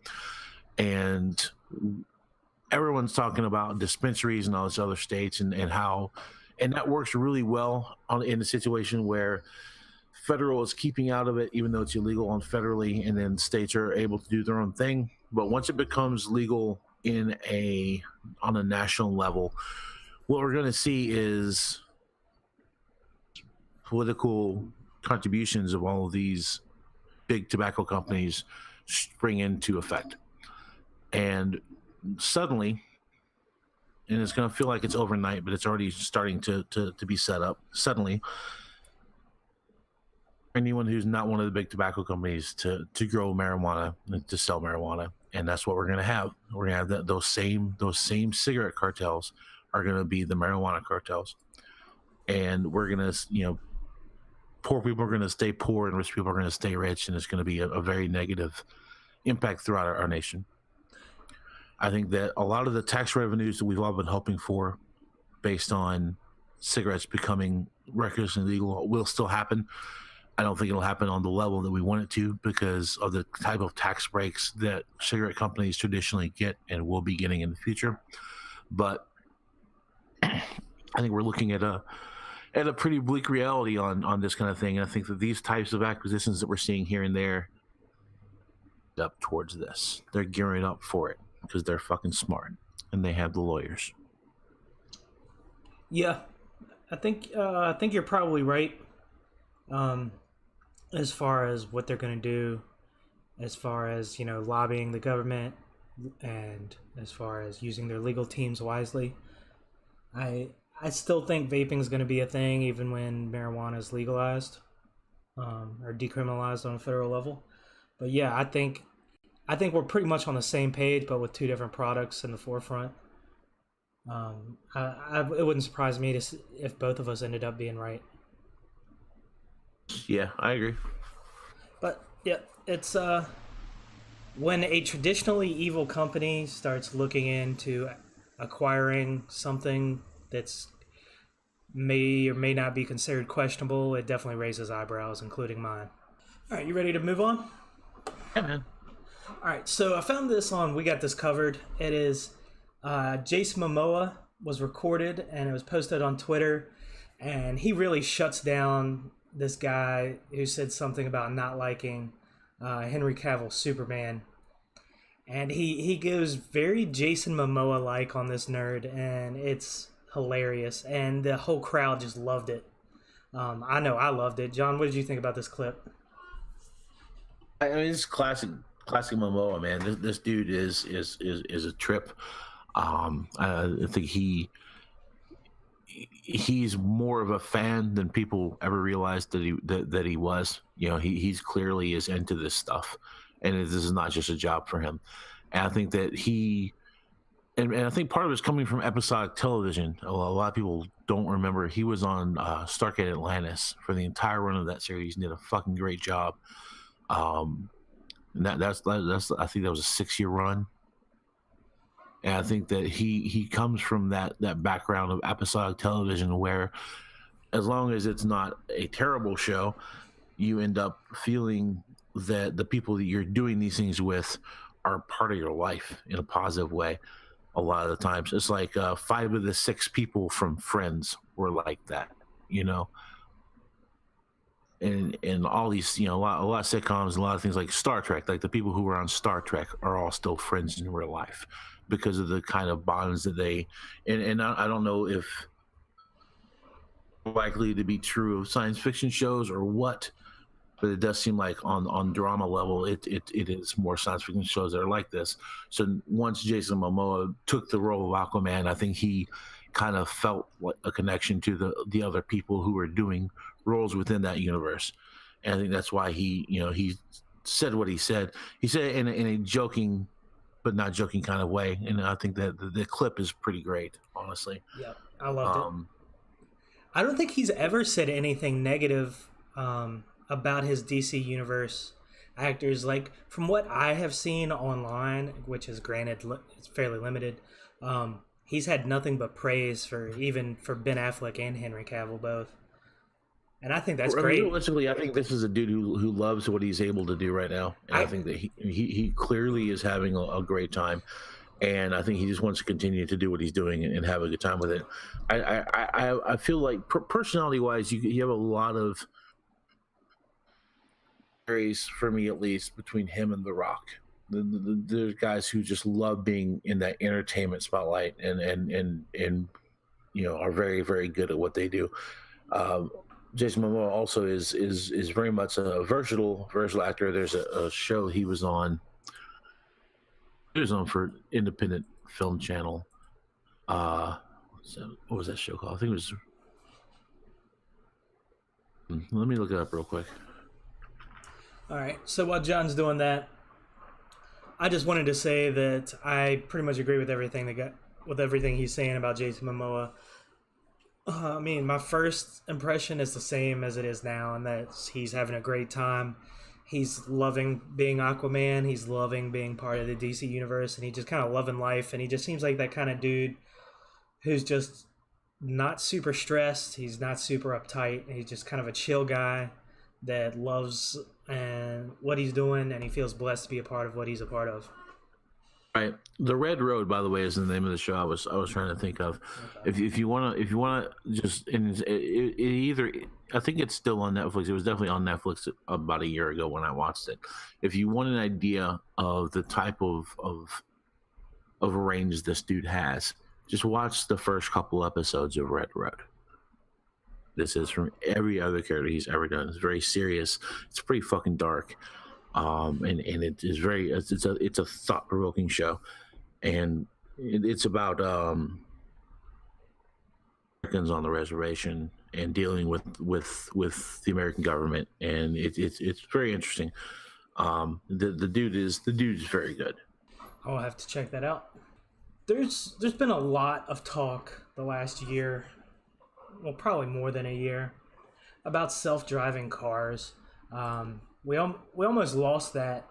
And everyone's talking about dispensaries and all these other states and that works really well in a situation where federal is keeping out of it, even though it's illegal on federally, and then states are able to do their own thing. But once it becomes legal on a national level, what we're going to see is political contributions of all of these big tobacco companies spring into effect. And suddenly, and it's going to feel like it's overnight, but it's already starting to be set up. Suddenly, anyone who's not one of the big tobacco companies to grow marijuana, to sell marijuana, and that's what we're going to have. We're going to have those same cigarette cartels are going to be the marijuana cartels, and we're going to, poor people are going to stay poor and rich people are going to stay rich, and it's going to be a very negative impact throughout our nation. I think that a lot of the tax revenues that we've all been hoping for, based on cigarettes becoming recreationally legal, will still happen. I don't think it'll happen on the level that we want it to because of the type of tax breaks that cigarette companies traditionally get and will be getting in the future. But I think we're looking at a pretty bleak reality on this kind of thing. And I think that these types of acquisitions that we're seeing here and there up towards this. They're gearing up for it because they're fucking smart and they have the lawyers. Yeah, I think you're probably right. As far as what they're going to do, as far as, lobbying the government, and as far as using their legal teams wisely. I still think vaping is going to be a thing even when marijuana is legalized, or decriminalized on a federal level. But yeah, I think we're pretty much on the same page, but with two different products in the forefront. It wouldn't surprise me if both of us ended up being right. Yeah, I agree. But yeah, it's when a traditionally evil company starts looking into acquiring something that's may or may not be considered questionable, it definitely raises eyebrows, including mine. All right, you ready to move on? Yeah, man. All right, so I found this on We Got This Covered. It is Jason Momoa was recorded and it was posted on Twitter, and he really shuts down this guy who said something about not liking Henry Cavill's Superman. And he goes very Jason Momoa-like on this nerd, and it's hilarious, and the whole crowd just loved it. I know I loved it. John, what did you think about this clip? I mean, it's classic Momoa, man. This dude is a trip. I think he's more of a fan than people ever realized that he was. You know, he's clearly is into this stuff, and this is not just a job for him. And I think that and I think part of it's coming from episodic television. A lot of people don't remember he was on Stargate Atlantis for the entire run of that series and did a fucking great job. And that's I think that was a 6-year run. And I think that he comes from that background of episodic television where, as long as it's not a terrible show, you end up feeling that the people that you're doing these things with are part of your life in a positive way. A lot of the times, it's like 5 of the 6 people from Friends were like that, you know. And all these, you know, a lot of sitcoms, a lot of things like Star Trek, like the people who were on Star Trek are all still friends in real life because of the kind of bonds that they. And I don't know if likely to be true of science fiction shows or what, but it does seem like on drama level, it is more science fiction shows that are like this. So once Jason Momoa took the role of Aquaman, I think he kind of felt like a connection to the other people who were doing roles within that universe, and I think that's why he said what he said. He said it in a joking, but not joking kind of way, and I think that the clip is pretty great, honestly. Yeah, I loved it. I don't think he's ever said anything negative about his DC Universe actors. Like, from what I have seen online, which is granted it's fairly limited, he's had nothing but praise for Ben Affleck and Henry Cavill both. And I think that's great. Realistically, I think this is a dude who loves what he's able to do right now. And I think that he clearly is having a great time. And I think he just wants to continue to do what he's doing and have a good time with it. I feel like personality-wise, you have a lot of varies, for me at least, between him and The Rock. There's guys who just love being in that entertainment spotlight and you know, are very, very good at what they do. Jason Momoa also is very much a versatile actor. There's a show he was on. He was on for Independent Film Channel. What was that show called? I think it was. Let me look it up real quick. All right. So while John's doing that, I just wanted to say that I pretty much agree with everything he's saying about Jason Momoa. I mean, my first impression is the same as it is now, and that's he's having a great time. He's loving being Aquaman. He's loving being part of the DC universe, and he's just kind of loving life. And he just seems like that kind of dude who's just not super stressed. He's not super uptight. He's just kind of a chill guy that loves and what he's doing, and he feels blessed to be a part of what he's a part of. Right. The Red Road, by the way, is the name of the show I was trying to think of. Okay. If you want to just, and it either, I think it's still on Netflix. It was definitely on Netflix about a year ago when I watched it. If you want an idea of the type of range this dude has, just watch the first couple episodes of Red Road. This is from every other character he's ever done. It's very serious. It's pretty fucking dark. And it is very it's a thought-provoking show, and it's about Americans on the reservation and dealing with the American government, and it's very interesting. The dude is very good. I'll have to check that out. There's been a lot of talk the last year, well, probably more than a year, about self-driving cars. We almost lost that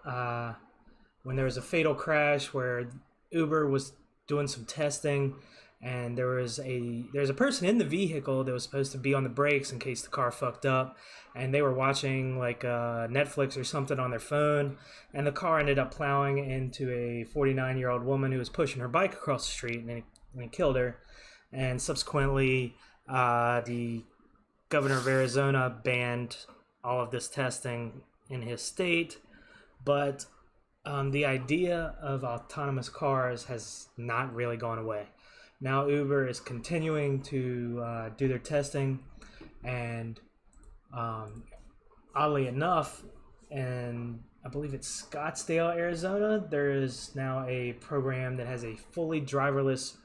when there was a fatal crash where Uber was doing some testing, and there's a person in the vehicle that was supposed to be on the brakes in case the car fucked up, and they were watching like Netflix or something on their phone, and the car ended up plowing into a 49-year-old woman who was pushing her bike across the street, and it killed her. And subsequently, the governor of Arizona banned all of this testing in his state, but the idea of autonomous cars has not really gone away. Now Uber is continuing to do their testing, and oddly enough, and I believe it's Scottsdale, Arizona, there is now a program that has a fully driverless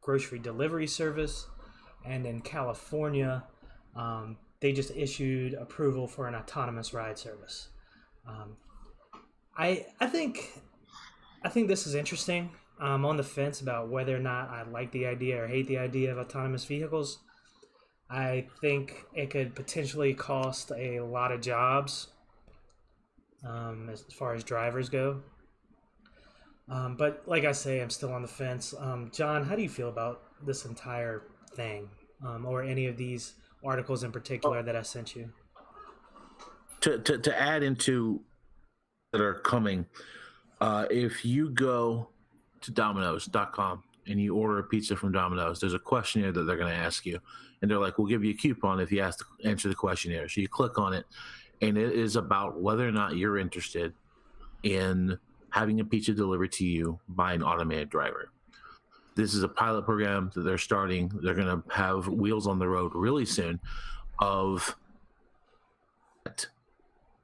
grocery delivery service. And in California, they just issued approval for an autonomous ride service. Um, I think this is interesting. I'm on the fence about whether or not I like the idea or hate the idea of autonomous vehicles. I think it could potentially cost a lot of jobs as far as drivers go. But like I say, I'm still on the fence. John, how do you feel about this entire thing, or any of these articles in particular that I sent you? To add into that are coming, if you go to Domino's.com and you order a pizza from Domino's, there's a questionnaire that they're going to ask you, and they're like, "We'll give you a coupon if you answer the questionnaire." So you click on it, and it is about whether or not you're interested in having a pizza delivered to you by an automated driver. This is a pilot program that they're starting. They're going to have wheels on the road really soon of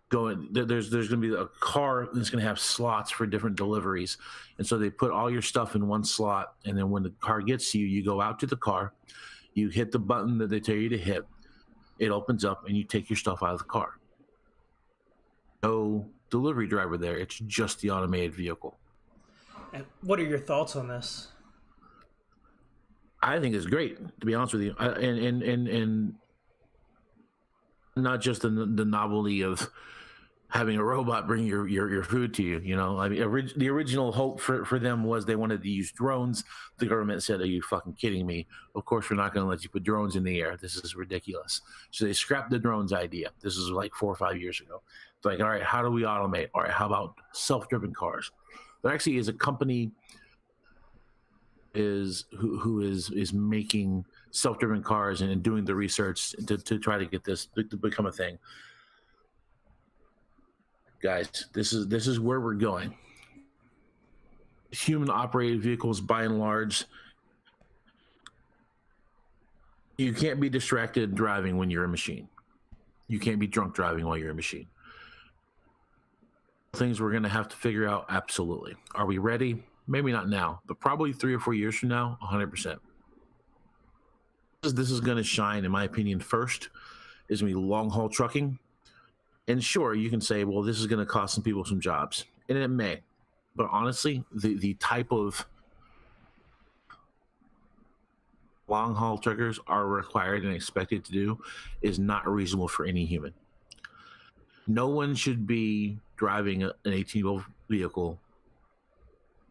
going. There's going to be a car that's going to have slots for different deliveries. And so they put all your stuff in one slot. And then when the car gets to you, you go out to the car, you hit the button that they tell you to hit. It opens up and you take your stuff out of the car. No delivery driver there. It's just the automated vehicle. And what are your thoughts on this? I think it's great, to be honest with you, and not just the novelty of having a robot bring your food to you. You know, I mean, the original hope for them was they wanted to use drones. The government said, "Are you fucking kidding me? Of course we're not going to let you put drones in the air. This is ridiculous." So they scrapped the drones idea. This is like 4 or 5 years ago. It's like, all right, how do we automate? All right, how about self-driven cars? There actually is a company who is making self-driven cars and doing the research to try to get this to become a thing. Guys, this is where we're going. Human operated vehicles, by and large, you can't be distracted driving when you're a machine. You can't be drunk driving while you're a machine. Things we're going to have to figure out. Absolutely. Are we ready? Maybe not now, but probably 3 or 4 years from now, 100%. This is going to shine, in my opinion, first is going to be long-haul trucking. And sure, you can say, well, this is going to cost some people some jobs. And it may. But honestly, the type of long-haul truckers are required and expected to do is not reasonable for any human. No one should be driving an 18-wheel vehicle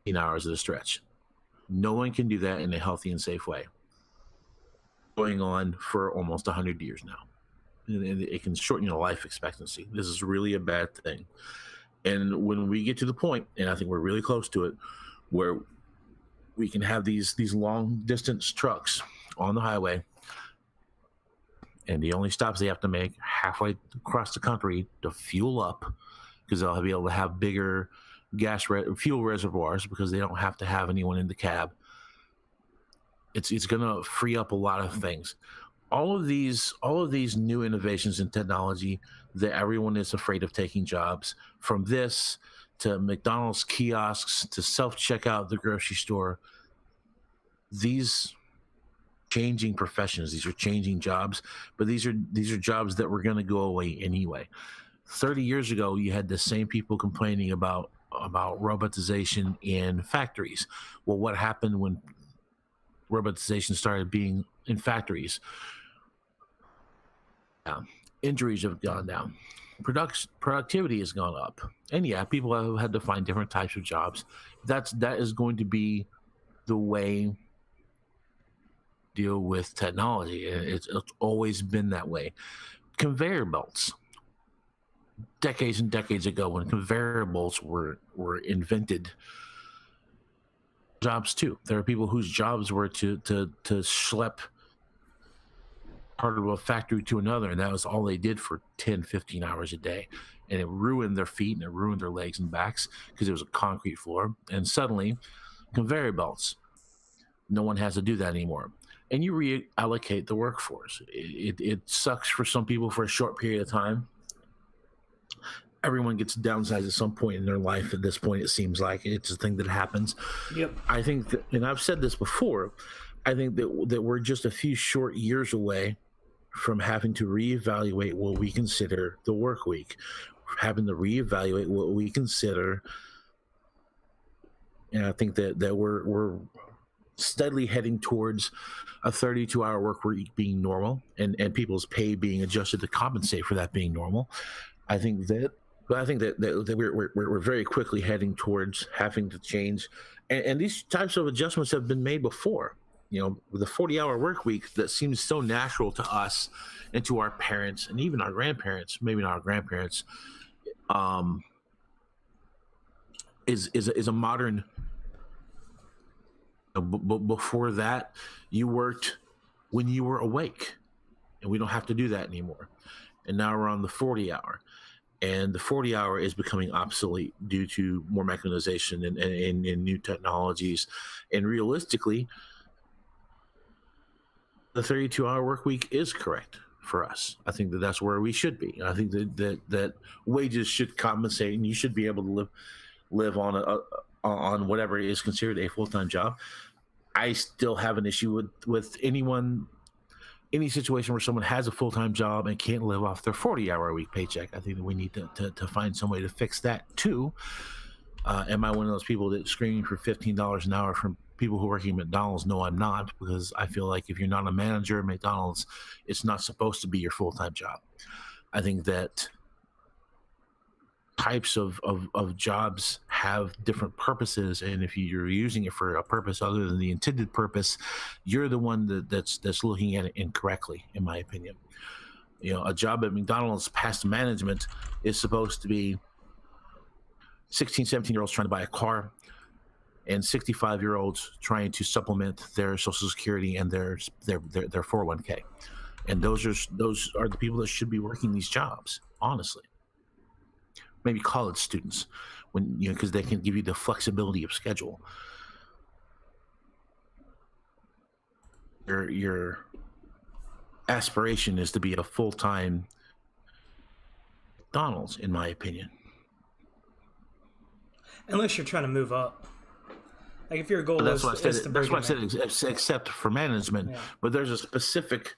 18 hours at a stretch. No one can do that in a healthy and safe way. Going on for almost 100 years now. And it can shorten your life expectancy. This is really a bad thing. And when we get to the point, and I think we're really close to it, where we can have these long distance trucks on the highway, and the only stops they have to make halfway across the country to fuel up, because they'll be able to have bigger fuel reservoirs because they don't have to have anyone in the cab. It's going to free up a lot of things. All of these new innovations in technology that everyone is afraid of taking jobs, from this to McDonald's kiosks to self-checkout at the grocery store, these changing professions, these are changing jobs, but these are jobs that were going to go away anyway. 30 years ago, you had the same people complaining about robotization in factories. Well, what happened when robotization started being in factories? Injuries have gone down. Productivity has gone up. And yeah, people have had to find different types of jobs. That is going to be the way to deal with technology. It's always been that way. Conveyor belts. Decades and decades ago, when conveyor belts were invented, jobs too. There are people whose jobs were to schlep part of a factory to another, and that was all they did for 10, 15 hours a day. And it ruined their feet and it ruined their legs and backs because it was a concrete floor. And suddenly, conveyor belts. No one has to do that anymore. And you reallocate the workforce. It sucks for some people for a short period of time. Everyone gets downsized at some point in their life. At this point, it seems like it's a thing that happens. Yep. I think that, and I've said this before, I think that we're just a few short years away from having to reevaluate what we consider the work week, having to reevaluate what we consider. And I think that we're steadily heading towards a 32-hour work week being normal, and people's pay being adjusted to compensate for that being normal. I think that we're very quickly heading towards having to change, and these types of adjustments have been made before. With the 40-hour work week that seems so natural to us and to our parents and even our grandparents, maybe not our grandparents, is a modern. Before that, you worked when you were awake, and we don't have to do that anymore. And now we're on the 40-hour, and the 40-hour is becoming obsolete due to more mechanization and new technologies. And realistically, the 32-hour work week is correct for us. I think that's where we should be. I think that wages should compensate, and you should be able to live on whatever is considered a full-time job. I still have an issue with any situation where someone has a full-time job and can't live off their 40-hour a week paycheck. I think that we need to find some way to fix that too. Am I one of those people that's screaming for $15 an hour from people who are working at McDonald's? No, I'm not, because I feel like if you're not a manager at McDonald's, it's not supposed to be your full-time job. I think that types of jobs have different purposes, and if you're using it for a purpose other than the intended purpose, you're the one that's looking at it incorrectly, in my opinion. A job at McDonald's past management is supposed to be 16, 17-year-olds trying to buy a car and 65-year-olds trying to supplement their Social Security and their 401k. And those are the people that should be working these jobs, honestly. Maybe college students, because they can give you the flexibility of schedule. Your aspiration is to be a full-time McDonald's, in my opinion. Unless you're trying to move up. Like if your goal is to that's what I said, except for management. Yeah. But there's a specific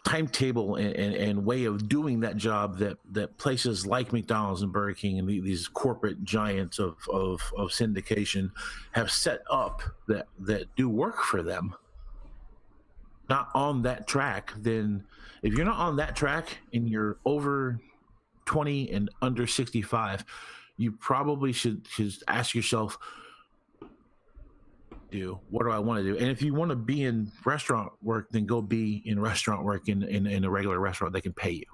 timetable and way of doing that job that places like McDonald's and Burger King and these corporate giants of syndication have set up that do work for them. Not on that track, then if you're not on that track and you're over 20 and under 65, you probably should ask yourself, what do I want to do? And if you want to be in restaurant work, then go be in restaurant work in a regular restaurant that can pay you.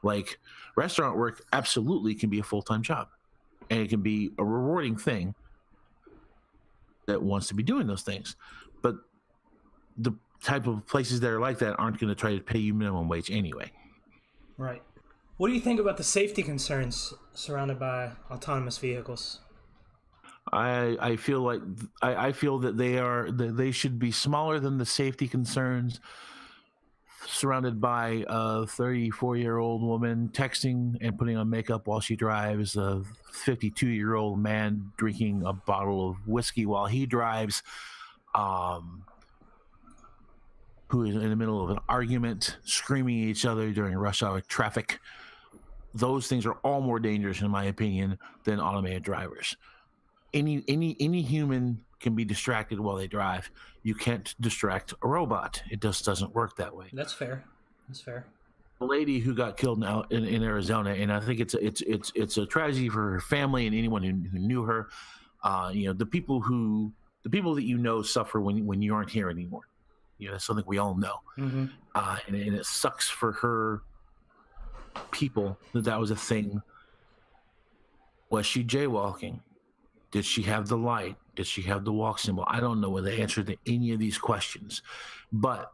Like, restaurant work absolutely can be a full-time job, and it can be a rewarding thing that wants to be doing those things. But the type of places that are like that aren't going to try to pay you minimum wage anyway. Right. What do you think about the safety concerns surrounded by autonomous vehicles? I feel like I feel that they should be smaller than the safety concerns surrounded by a 34-year-old woman texting and putting on makeup while she drives, a 52-year-old man drinking a bottle of whiskey while he drives, who is in the middle of an argument, screaming at each other during rush hour traffic. Those things are all more dangerous, in my opinion, than automated drivers. Any human can be distracted while they drive. You can't distract a robot. It just doesn't work that way. That's fair. A lady who got killed in Arizona, and I think it's a tragedy for her family and anyone who knew her. The people that suffer when you aren't here anymore. That's something we all know. Mm-hmm. And it sucks for her people that was a thing. Was she jaywalking? Did she have the light? Did she have the walk symbol? I don't know the answer to any of these questions. But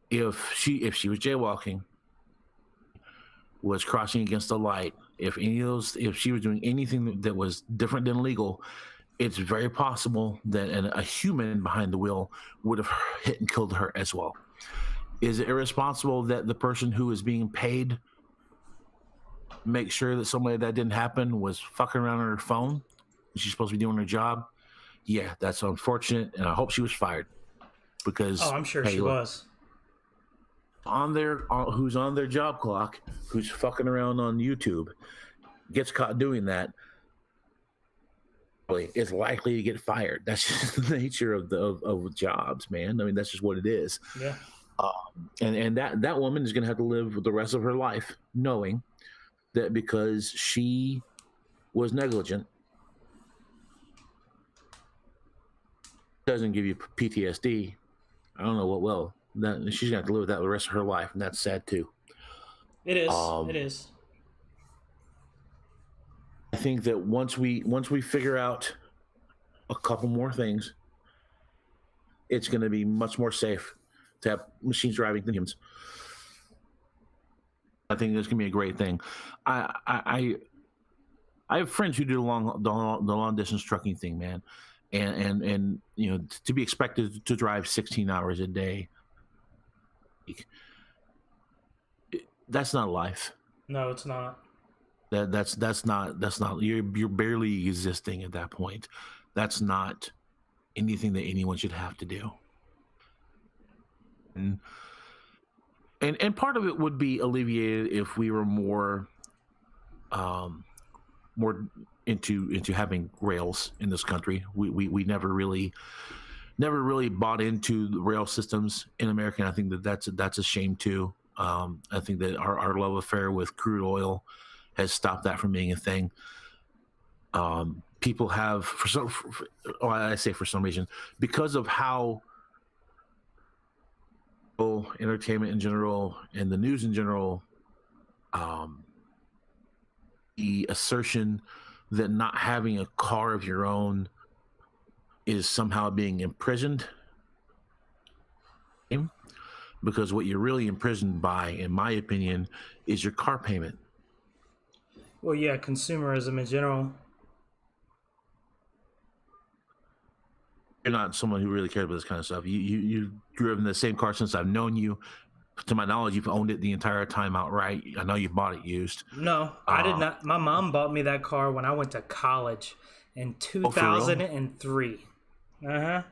if she was jaywalking, was crossing against the light, if she was doing anything that was different than legal, it's very possible that a human behind the wheel would have hit and killed her as well. Is it irresponsible that the person who is being paid make sure that somebody that didn't happen was fucking around on her phone? She's supposed to be doing her job. Yeah, that's unfortunate, and I hope she was fired because Oh, I'm sure hey, she look, was. who's on their job clock, who's fucking around on YouTube, gets caught doing that, is likely to get fired. That's just the nature of jobs, man. I mean, that's just what it is. Yeah. And that woman is going to have to live the rest of her life knowing that because she was negligent doesn't give you PTSD. I don't know what will. That she's going to have to live with that the rest of her life, and that's sad too. It is. It is. I think that once we figure out a couple more things, it's going to be much more safe to have machines driving than humans. I think that's going to be a great thing. I have friends who do the long distance trucking thing, man, and you know, to be expected to drive 16 hours a day, that's not life. No, it's not. That's not you're barely existing at that point. That's not anything that anyone should have to do. And part of it would be alleviated if we were more more into having rails in this country. We never really bought into the rail systems in America, and I think that's a shame too. I think that our love affair with crude oil has stopped that from being a thing. People have, for some reason, because of how entertainment in general and the news in general, the assertion that not having a car of your own is somehow being imprisoned. Because what you're really imprisoned by, in my opinion, is your car payment. Well, yeah, consumerism in general. You're not someone who really cares about this kind of stuff. You've driven the same car since I've known you. To my knowledge, you've owned it the entire time outright. I know you bought it used. No, I did not. My mom bought me that car when I went to college in 2003. It's a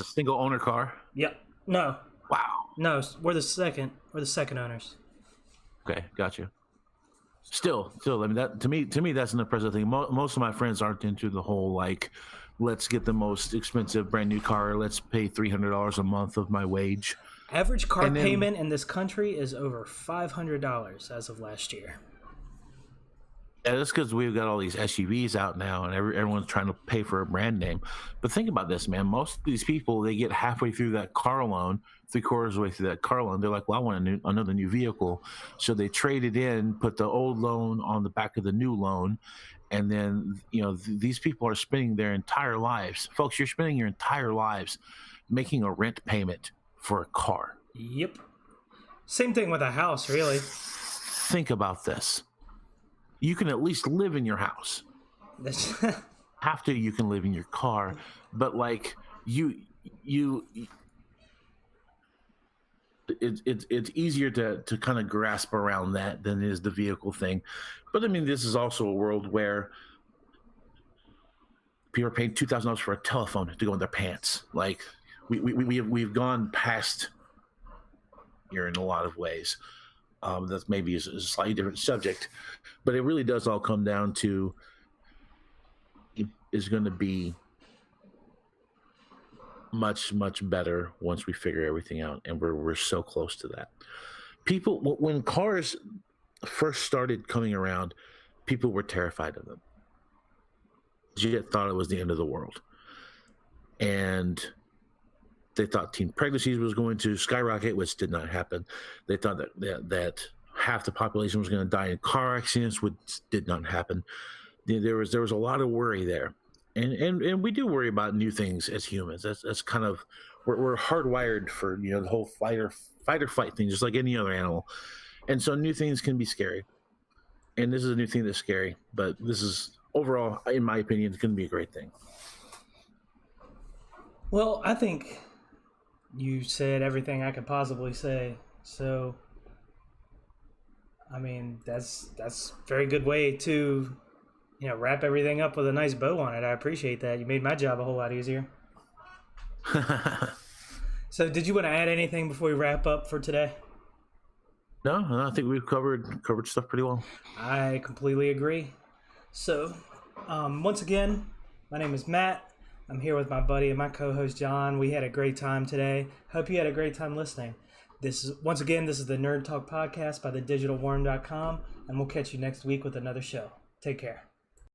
single owner car. Yep. No. Wow. No, we're the second. We're the second owners. Okay, gotcha. Still, I mean, that to me, that's an impressive thing. Most of my friends aren't into the whole like, let's get the most expensive brand new car. Let's pay $300 a month of my wage. Average car payment in this country is over $500 as of last year. Yeah, that's because we've got all these SUVs out now, and everyone's trying to pay for a brand name. But think about this, man. Most of these people, they get halfway through that car loan, 3/4 of the way through that car loan. They're like, well, I want another new vehicle. So they trade it in, put the old loan on the back of the new loan. And then, you know, these people are spending their entire lives. Folks, you're spending your entire lives making a rent payment for a car. Yep. Same thing with a house, really. Think about this. You can at least live in your house. After you can live in your car, but like it's easier to kind of grasp around that than is the vehicle thing. But I mean, this is also a world where people are paying $2,000 for a telephone to go in their pants. Like we've gone past here in a lot of ways. That's maybe a slightly different subject, but it really does all come down to it is going to be much better once we figure everything out, and we're so close to that. People, when cars first started coming around, people were terrified of them. You thought it was the end of the world, and they thought teen pregnancies was going to skyrocket, which did not happen. They thought that half the population was going to die in car accidents, which did not happen. There was a lot of worry there, and we do worry about new things as humans. That's kind of we're hardwired for, you know, the whole fight or flight thing, just like any other animal. And so new things can be scary, and this is a new thing that's scary. But this is overall, in my opinion, it's going to be a great thing. Well, I think you said everything I could possibly say. So, I mean, that's a very good way to, wrap everything up with a nice bow on it. I appreciate that. You made my job a whole lot easier. So, did you want to add anything before we wrap up for today? No, I think we've covered stuff pretty well. I completely agree. So, once again, my name is Matt. I'm here with my buddy and my co-host John. We had a great time today. Hope you had a great time listening. This is the Nerd Talk Podcast by thedigitalworm.com, and we'll catch you next week with another show. Take care.